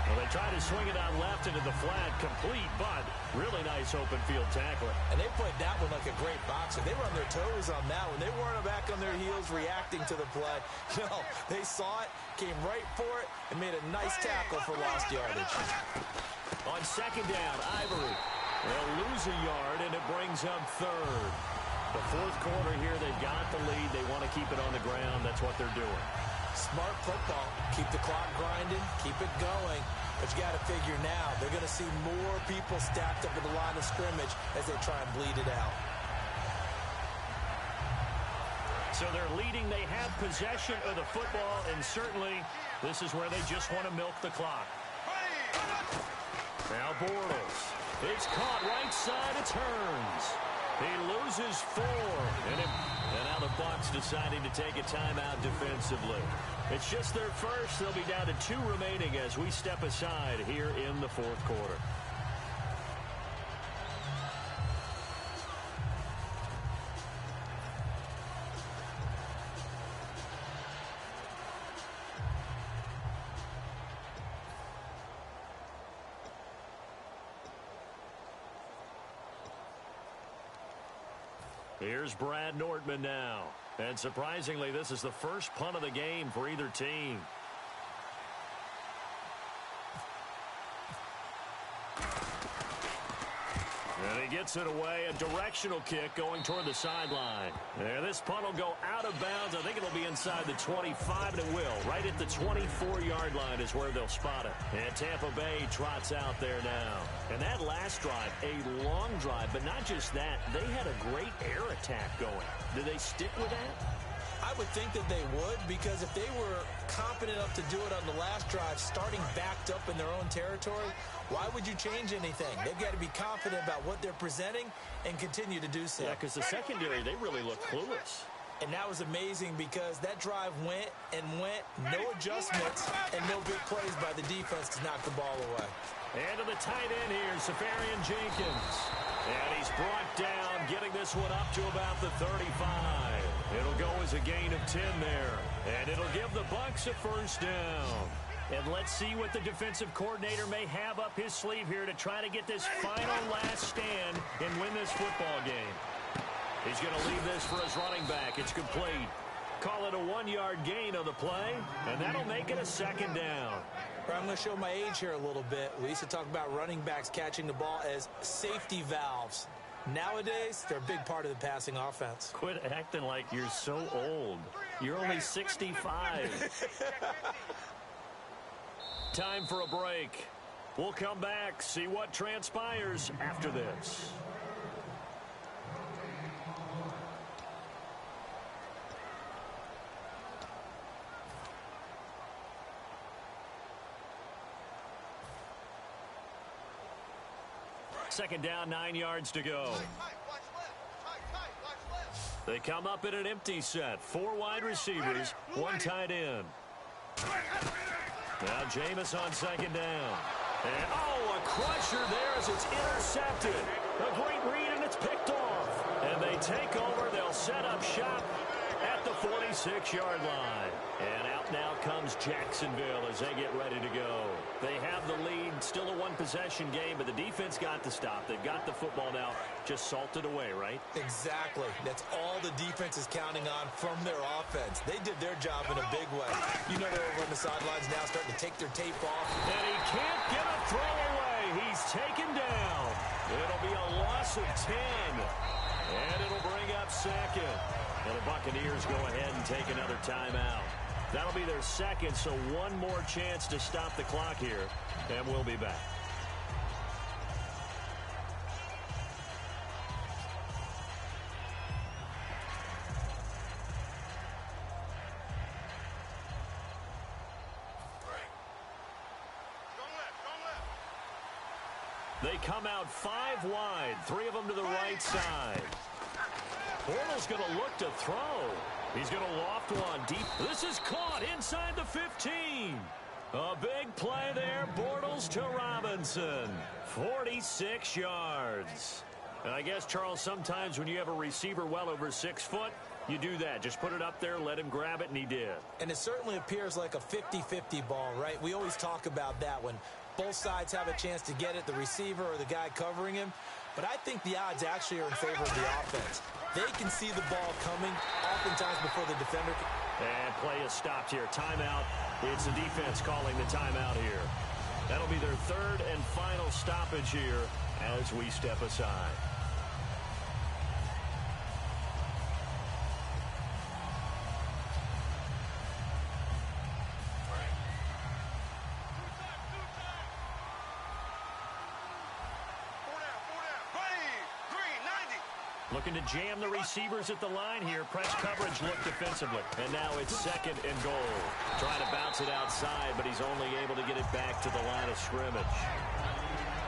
Well, they try to swing it out left into the flat, complete, but really nice open field tackling. And they played that one like a great boxer. They were on their toes on that one. They weren't back on their heels reacting to the play. No, they saw it, came right for it, and made a nice tackle for lost yardage. On second down, Ivory. They'll lose a yard, and it brings up third. The fourth quarter here, they've got the lead. They want to keep it on the ground. That's what they're doing. Smart football. Keep the clock grinding. Keep it going. But you got to figure now, they're going to see more people stacked up at the line of scrimmage as they try and bleed it out. So they're leading. They have possession of the football, and certainly this is where they just want to milk the clock. Now Bortles. It's caught right side. It turns. He loses 4. And now the Bucs deciding to take a timeout defensively. It's just their first. They'll be down to 2 remaining as we step aside here in the fourth quarter. Here's Brad Nortman now. And surprisingly, this is the first punt of the game for either team. And he gets it away. A directional kick going toward the sideline. And this punt will go out of bounds. I think it'll be inside the 25, and it will. Right at the 24-yard line is where they'll spot it. And Tampa Bay trots out there now. And that last drive, a long drive, but not just that. They had a great air attack going. Do they stick with that? I would think that they would, because if they were competent enough to do it on the last drive, starting backed up in their own territory, why would you change anything? They've got to be confident about what they're presenting and continue to do so. Yeah, because the secondary, they really look clueless. And that was amazing because that drive went and went, no adjustments, and no big plays by the defense to knock the ball away. And to the tight end here, Safarian Jenkins. And he's brought down, getting this one up to about the 35. It'll go as a gain of 10 there. And it'll give the Bucs a first down. And let's see what the defensive coordinator may have up his sleeve here to try to get this final last stand and win this football game. He's going to leave this for his running back. It's complete. Call it a 1-yard gain on the play, and that'll make it a second down. I'm going to show my age here a little bit. We used to talk about running backs catching the ball as safety valves. Nowadays, they're a big part of the passing offense. Quit acting like you're so old. You're only 65. Time for a break. We'll come back, see what transpires after this. Second down, 9 yards to go. They come up in an empty set. 4 wide receivers, 1 tight end. Now Jameis on second down. And, oh, a crusher there as it's intercepted. A great read, and it's picked off. And they take over. They'll set up shop at the 46-yard line. And out now comes Jacksonville as they get ready to go. They have the lead, still a 1-possession game, but the defense got to stop. They've got the football now, just salted away, right? Exactly. That's all the defense is counting on from their offense. They did their job in a big way. You know they're over on the sidelines now starting to take their tape off. And he can't get a throw away. He's taken down. It'll be a loss of 10. And it'll bring up second. And the Buccaneers go ahead and take another timeout. That'll be their second, so one more chance to stop the clock here, and we'll be back. They come out 5 wide, 3 of them to the right side. Bortles going to look to throw. He's going to loft one deep. This is caught inside the 15. A big play there, Bortles to Robinson. 46 yards. And I guess, Charles, sometimes when you have a receiver well over 6 foot, you do that. Just put it up there, let him grab it, and he did. And it certainly appears like a 50-50 ball, right? We always talk about that when both sides have a chance to get it, the receiver or the guy covering him. But I think the odds actually are in favor of the offense. They can see the ball coming oftentimes before the defender can. And play is stopped here. Timeout. It's the defense calling the timeout here. That'll be their 3rd and final stoppage here as we step aside. Looking to jam the receivers at the line here. Press coverage look defensively. And now it's 2nd and goal. Trying to bounce it outside, but he's only able to get it back to the line of scrimmage.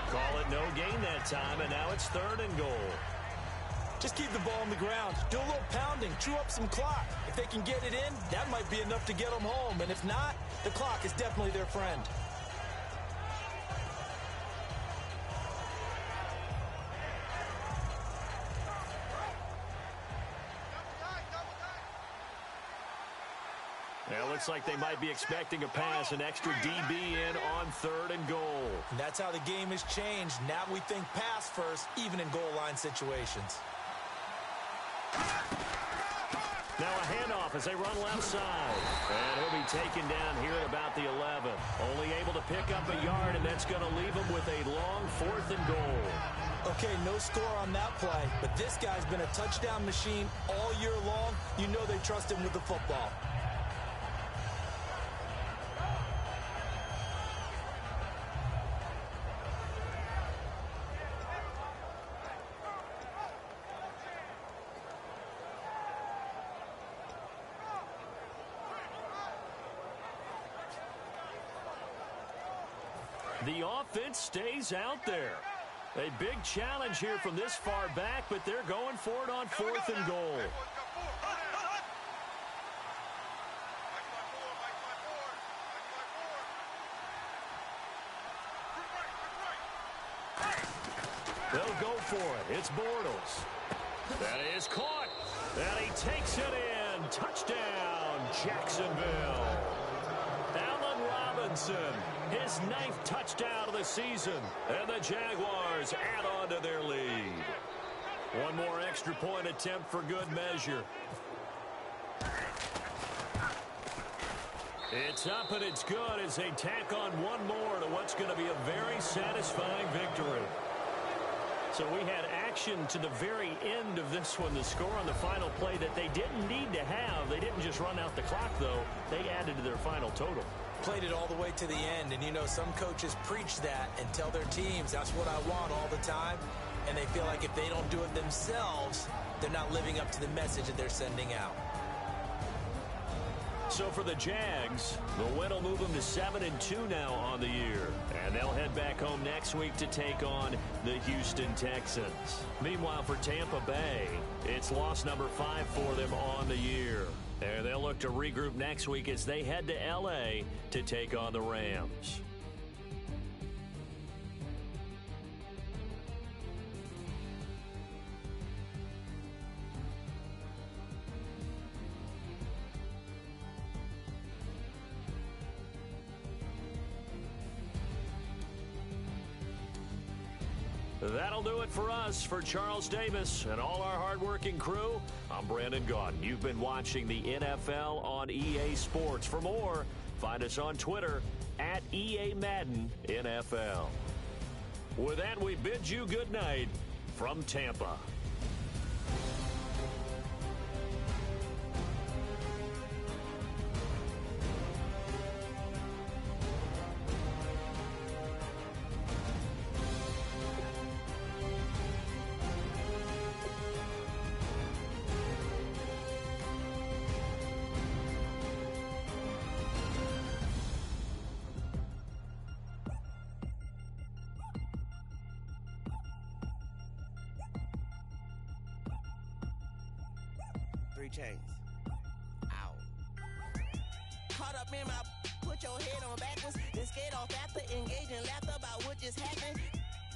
Call it no gain that time, and now it's 3rd and goal. Just keep the ball on the ground. Do a little pounding. Chew up some clock. If they can get it in, that might be enough to get them home. And if not, the clock is definitely their friend. Well, looks like they might be expecting a pass, an extra DB in on 3rd and goal. And that's how the game has changed. Now we think pass first, even in goal line situations. Now a handoff as they run left side. And he'll be taken down here at about the 11. Only able to pick up a yard, and that's going to leave him with a long 4th and goal. Okay, no score on that play, but this guy's been a touchdown machine all year long. You know they trust him with the football. The offense stays out there. A big challenge here from this far back, but they're going for it on 4th and goal. They'll go for it. It's Bortles. That is caught. And he takes it in. Touchdown, Jacksonville. Allen Robinson, his 9th touchdown of the season. And the Jaguars add on to their lead. One more extra point attempt for good measure. It's up and it's good as they tack on one more to what's going to be a very satisfying victory. So we had action to the very end of this one. The score on the final play that they didn't need to have. They didn't just run out the clock, though. They added to their final total. Played it all the way to the end. And, you know, some coaches preach that and tell their teams, that's what I want all the time. And they feel like if they don't do it themselves, they're not living up to the message that they're sending out. So for the Jags, the win will move them to 7-2 now on the year. And they'll head back home next week to take on the Houston Texans. Meanwhile, for Tampa Bay, it's loss number 5 for them on the year. And they'll look to regroup next week as they head to L.A. to take on the Rams. That'll do it for us. For Charles Davis and all our hardworking crew, I'm Brandon Gaudin. You've been watching the NFL on EA Sports. For more, find us on Twitter at EA Madden NFL. With that, we bid you good night from Tampa. 3 chains. Ow. Caught up in my, put your head on backwards, then skate off after, engage in laughter about what just happened.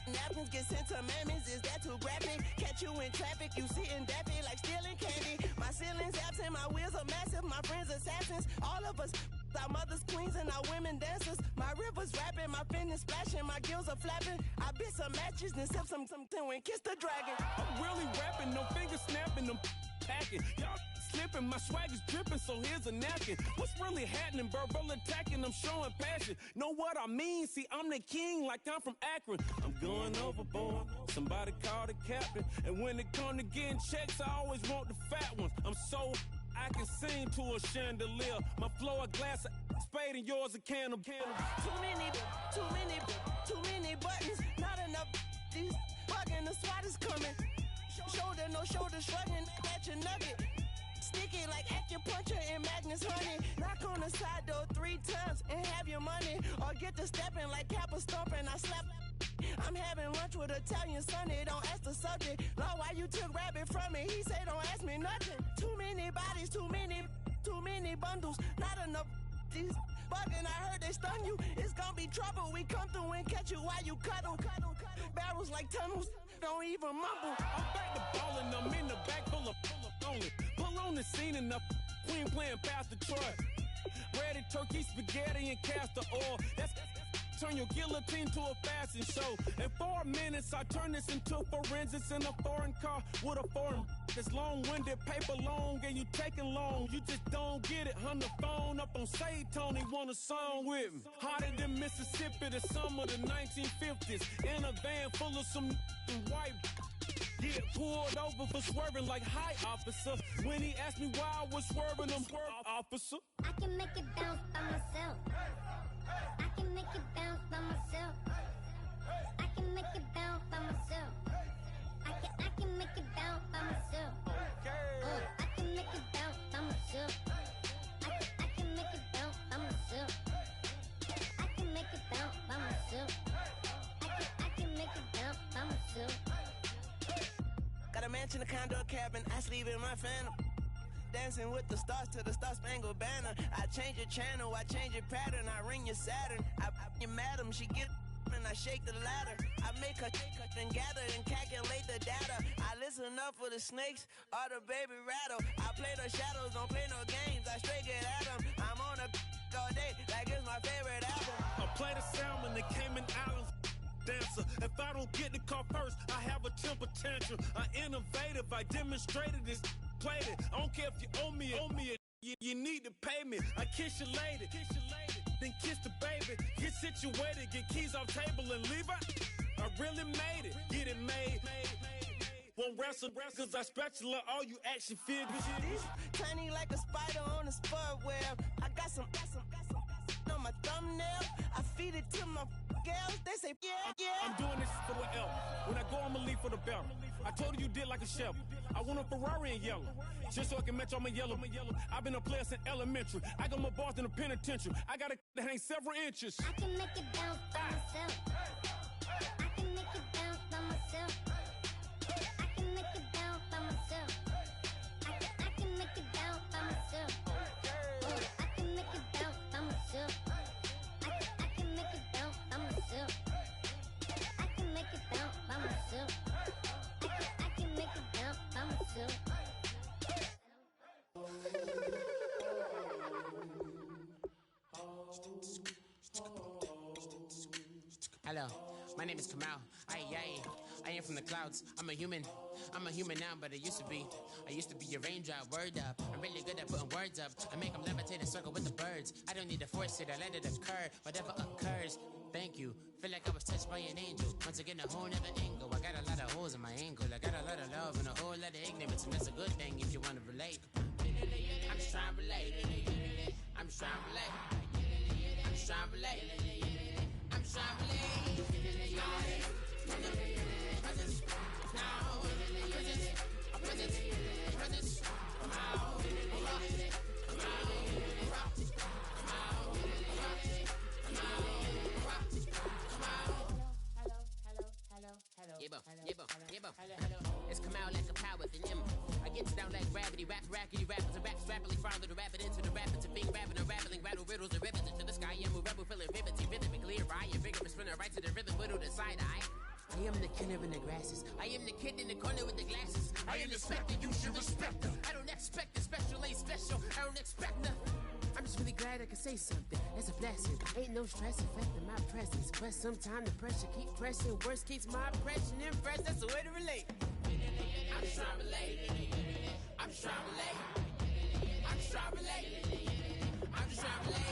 Napkins get sent to mammies, is that too graphic? Catch you in traffic, you sitting daffy like stealing candy. My ceiling's absent, my wheels are massive, my friends assassins. All of us, our mothers queens and our women dancers. My rivers rapping, my fingers splashing, my gills are flapping. I bit some matches, then sip some and kiss the dragon. I'm really rapping, no fingers snapping, them packing. Y'all slipping, my swag is dripping, so here's a napkin. What's really happening? Verbal attacking, I'm showing passion. Know what I mean? See, I'm the king like I'm from Akron. I'm going overboard, somebody call the captain. And when it come to getting checks, I always want the fat ones. I'm so I can sing to a chandelier. My flow a glass of spade and yours a can of candle. Too many buttons, not enough. These bugging, the SWAT is coming. Shoulder, no shoulder, shrugging at your nugget. Sticky like acupuncture and Magnus honey. Knock on the side door 3 times and have your money. Or get to stepping like Kappa stomping. I slap. I'm having lunch with Italian Sonny. Don't ask the subject. Lord, why you took rabbit from me? He say don't ask me nothing. Too many bodies, too many bundles. Not enough. These bugging, I heard they stun you. It's gonna be trouble. We come through and catch you while you cuddle. Barrels like tunnels. Don't even mumble. I'm back to ballin', I'm in the back full of only. Pull on the scene and the queen playing Pastor Troy. Ready turkey, spaghetti, and castor oil. That's turn your guillotine to a fashion show. In 4 minutes, I turn this into forensics in a foreign car with a foreign. It's long-winded, paper long, and you taking long. You just don't get it. On the phone up on Say Tony, want a song with me. Hotter than Mississippi, the summer of the 1950s. In a van full of some white. Get pulled over for swerving like hi, officer. When he asked me why I was swerving, I'm swerve, officer. I can make it bounce by myself. I can make it bounce by myself. I can make it bounce by myself. I can make it bounce by myself. I can make it bounce by myself. I can make it bounce by myself. I can make it bounce by myself. I can make it bounce by myself. Got a mansion, a condo, a cabin. I sleep in my phantom. Dancing with the stars to the Star-Spangled Banner. I change your channel, I change your pattern. I ring your Saturn. I your madam, she get and I shake the ladder. I make her and gather and calculate the data. I listen up for the snakes or the baby rattle. I play the shadows, don't play no games. I straight get at them. I'm on a all day like it's my favorite album. I play the salmon, the Cayman Islands dancer. If I don't get the car first, I have a temper tantrum. I innovative, I demonstrated this. Played it. I don't care if you owe me it. You need to pay me. I kiss your lady, then kiss the baby. Get situated, get keys off table and leave her. I really made it, get it made. Won't wrestle, cause I spatula all you action figures. Tiny like a spider on a spud web. I got some on my thumbnail. I feed it to my girls. They say, yeah. I'm doing this for the L. When I go, I'ma leave for the bell. I told you did like a Chevy. I want a Ferrari in yellow, just so I can match all my yellow. I've been a player since elementary. I got my bars in the penitentiary. I got to hang several inches. I can make it bounce by myself. I can make it bounce by myself. I can make it bounce by myself. I can make it bounce by myself. I can make it bounce by myself. I can make it bounce by myself. I can make it bounce by myself. I can make it bounce by myself. Hello, my name is Kamal. I am from the clouds. I'm a human now, but I used to be a raindrop. Word up, I'm really good at putting words up. I make them levitate and circle with the birds. I don't need to force it, I let it occur. Whatever occurs, thank you. Feel like I was touched by an angel. Once again, a whole nother angle. I got a lot of holes in my angle. I got a lot of love and a whole lot of ignorance, and that's a good thing if you want to relate. I'm just trying to relate. I'm just trying to relate. I'm just trying to relate. I'm just trying to relate. It's come out like a power within him. I get down like gravity, raps, rackety rappers, and raps rapidly follow the rapid into the rapids, and big rapping and rattling, rattle riddles and rivets into the sky. I'm a rebel, feeling vividly, rhythmically, right? And vigorous, spinning right to the rhythm, widow to side eye. I am the killer in the grasses. I am the kid in the corner with the glasses. I am the specter, you should respect her. I don't expect the special, ain't special. I don't expect nothing. I'm just really glad I could say something. That's a blessing. Ain't no stress affecting my presence. But sometimes the pressure keep pressing. Worst keeps my impression impressed. That's the way to relate. I'm just trying to relate. I'm just trying to relate. I'm just trying to relate. I'm just trying to relate.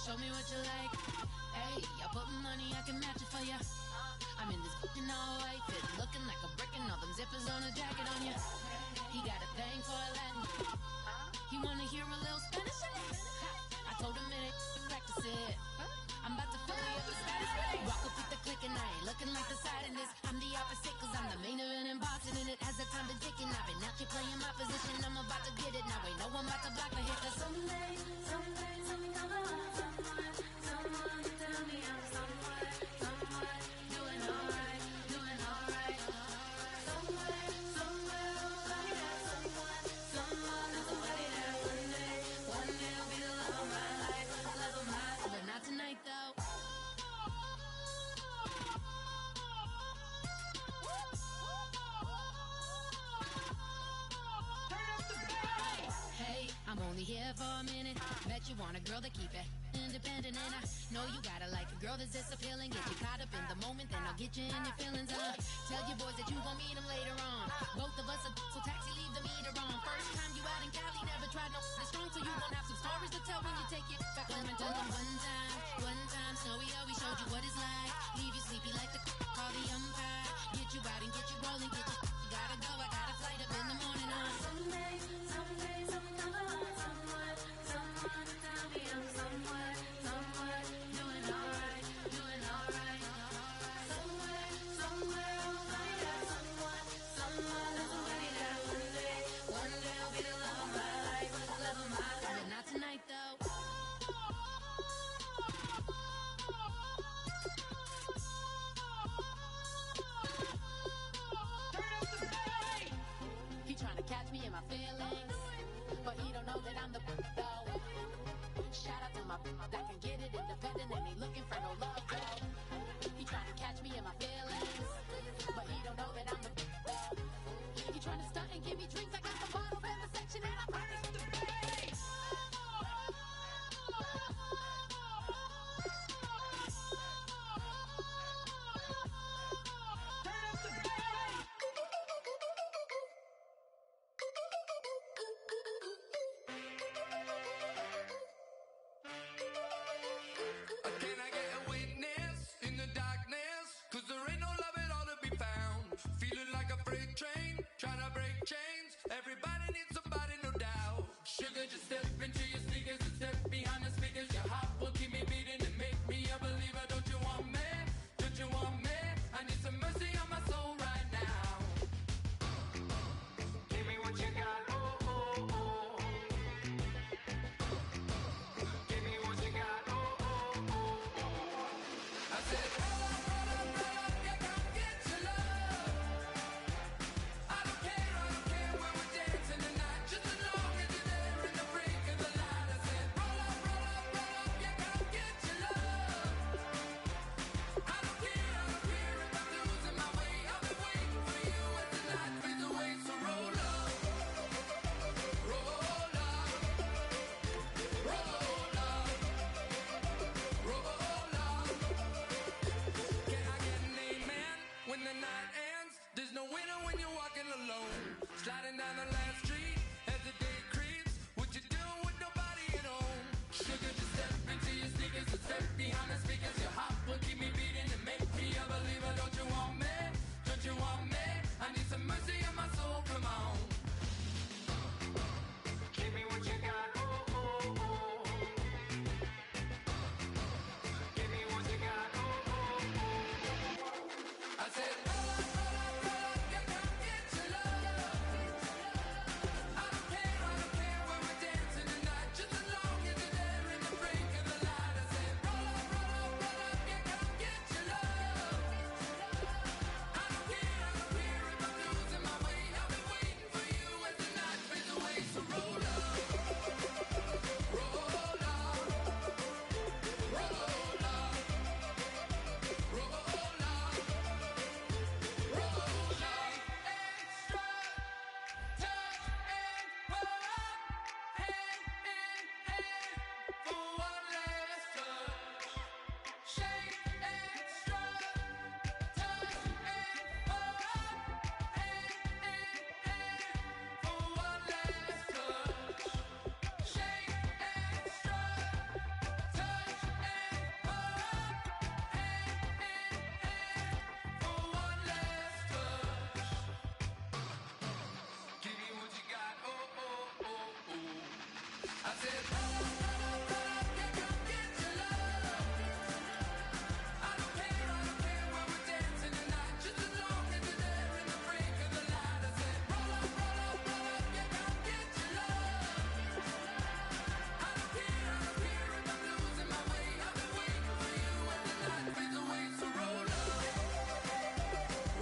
Show me what you like. Hey, I put money, I can match it for ya. I'm in this fucking all white fit, looking like a brick and all them zippers on a jacket on ya. He got a thing for a Latin. He wanna hear a little Spanish in it. I told him it ain't practice it. I'm about to fill up the status with it. Walk up with the click and I ain't looking like the side in this. I'm the opposite cause I'm the main event and bossing in it. As the time been ticking, I've been out here playing my position. I'm about to get it now. Ain't no one about to block the hit. Cause someday, something come along. Someone tell me I'm somewhere, doing alright. Somewhere, somebody that someone is somebody that one day will be the love of my life, but not tonight though. Hey, I'm only here for a minute. Bet you want a girl to keep it independent, and I know you gotta like a girl that's this appealing. Get you caught up in the moment, then I'll get you in your feelings. Tell your boys that you gon' meet them later on. Both of us are so taxi, leave the meter on. First time you out in Cali, never tried no strong, so you gon' have some stories to tell when you take it back home. And tell them one time, Snowy always showed you what it's like. Leave you sleepy like the call the umpire. Get you out and get you rolling, get you gotta go. I got a flight up in the morning on someday, something come along. Someone tell me I'm somewhere, doing alright. Somewhere, I'll find out someone that's somebody that one day will be the love of my life, but not tonight though. Turn ghosting and he looking for no love, girl. He trying to catch me in my feelings, but he don't know that I'm the girl. He trying to stunt and give me drinks. I got the bottles in the section and I promise to pay. Can I get a witness in the darkness? 'Cause there ain't no love at all to be found. Feeling like a freight train, trying to break chains. Everybody needs somebody, no doubt. Sugar, just step into your sneakers and step behind the speakers. Your heart will keep me beating and make me a believer. Don't you want me? Don't you want me? I need some mercy on my soul right now. Give me what you got, oh, oh, oh. Give me what you got, oh, oh, oh. I said, roll up, yeah, come get your love. I don't care when we're dancing tonight. Just as long as you're there in the break of the light. I said, roll up, yeah, come get your love. I don't care if I'm losing my way. I'll be waiting for you as the night fades away. So roll up, roll up, roll up, roll up. Can I get an amen when the night ends? There's no winner when you're walking alone. Sliding down the last street as the day creeps. What you doing with nobody at home? Sugar, just step into your sneakers and step behind the speakers. Your heart will keep me beating and make me a believer. Don't you want me? Don't you want me? I need some mercy on my soul. Come on. Give me what you got. Oh, oh, oh. Give me what you got. Oh, oh, oh. I said, roll up, yeah, come get your love. I don't care when we're dancing tonight. Just as long as you're there in the break of the light. I said, roll up, yeah, come get your love. I don't care if I'm losing my way. I'll be waiting for you as the night fades away. So roll up, roll up, roll up, roll up, roll up. Extra, touch and pull up, hand in hand for one last touch. Shake extra, touch and pull up, hand in hand for one last touch. Shake extra, touch and pull up, hand in hand for one last touch. Give me what you got, oh, oh, oh, oh. I said, roll up, yeah, come get your love. I don't care when we're dancing tonight. Just as long as you're there in the break of the light. I said, roll up, yeah, come get your love. I don't care if I'm losing my way. I've been waiting for you as the night fades away. So roll up,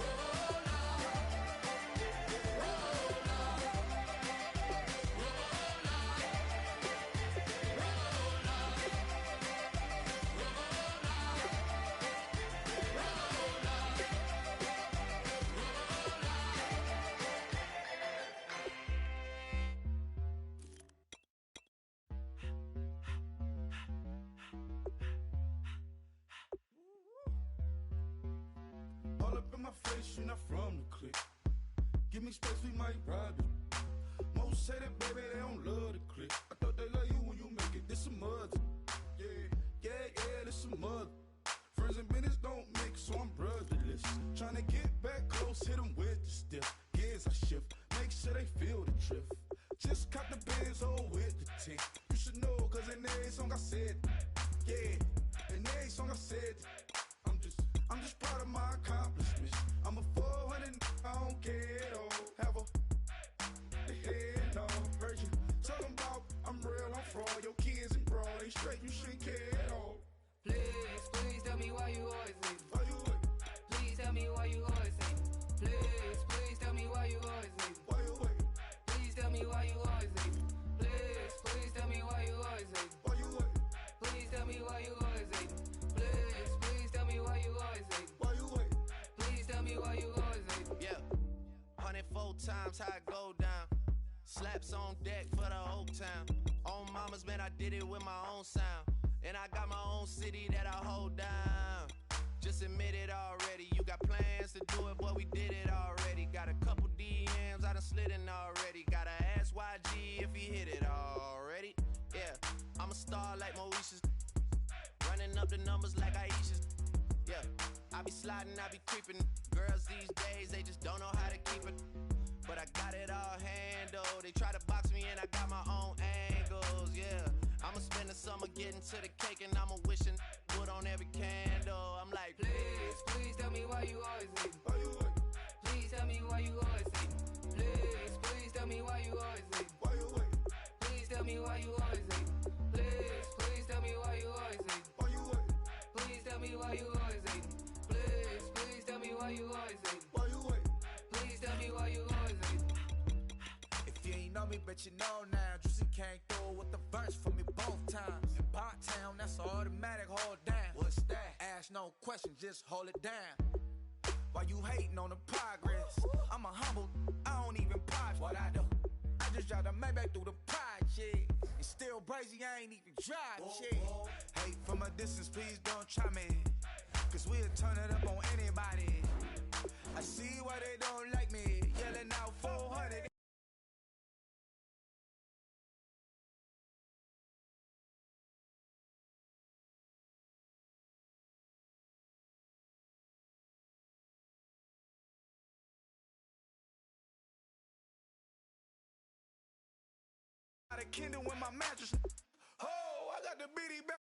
roll up, roll up, roll up, roll up. All up in my face, you're not from the clique. Give me space, we might rob it. Most say that, baby, they don't love the clique. I thought they love you when you make it. This some mother. Yeah, this some mother. Friends and business don't mix, so I'm brotherless. Tryna get back close, hit them with the stiff. Gears I shift, make sure they feel the drift. Just caught the Benz, oh, with the tick. You should know, cause in every song I said, yeah, in every song I said, I'm just proud of my accomplishments. I'm a 400, I don't care at all. Have a head on. Heard you talking about I'm real, I'm fraud. Your kids and broad ain't straight, you shouldn't care at all. Please tell me why you always leave. Why you wait? Please tell me why you always leave. Please tell me why you always leave. Why you wait? Please tell me why you always leave. Please tell me why you always leave. Why you wait? Please tell me why you always leave. on deck for the Oak Town. On mamas, man, I did it with my own sound. And I got my own city that I hold down. Just admit it already. You got plans to do it, boy, we did it already. Got a couple DMs, I done slid in already. Gotta ask YG if he hit it already. Yeah, I'm a star like Moesha's. Running up the numbers like Aisha's. Yeah, I be sliding, I be creeping. Girls these days, they just don't know how to keep it. But I got it all handled. They try to box me and I got my own angles, yeah. I'ma spend the summer getting to the cake and I'ma wishing wood on every candle. I'm like, please, please tell me why you always hating. Please tell me why you always hating. Please, please tell me why you always hating. Please tell me why you always hating. Please, please tell me why you always hating. Please tell me why you always hating. Please, please tell me why you always hating. Please tell me why you always hating. If you ain't know me, but you know now. Juicy came through with the verse for me both times. In Bot Town, that's automatic, hold down. What's that? Ask no question, just hold it down. Why you hating on the progress? I'm a humble, I don't even pop. What I do? I just drive the Maybach through the project. It's still crazy, I ain't even drive shit. Hate from a distance, please don't try me. Cause we'll turn it up on anybody. I see why they don't like me. Yelling out 400. Got a Kindle in my mattress. Oh, I got the bitty back.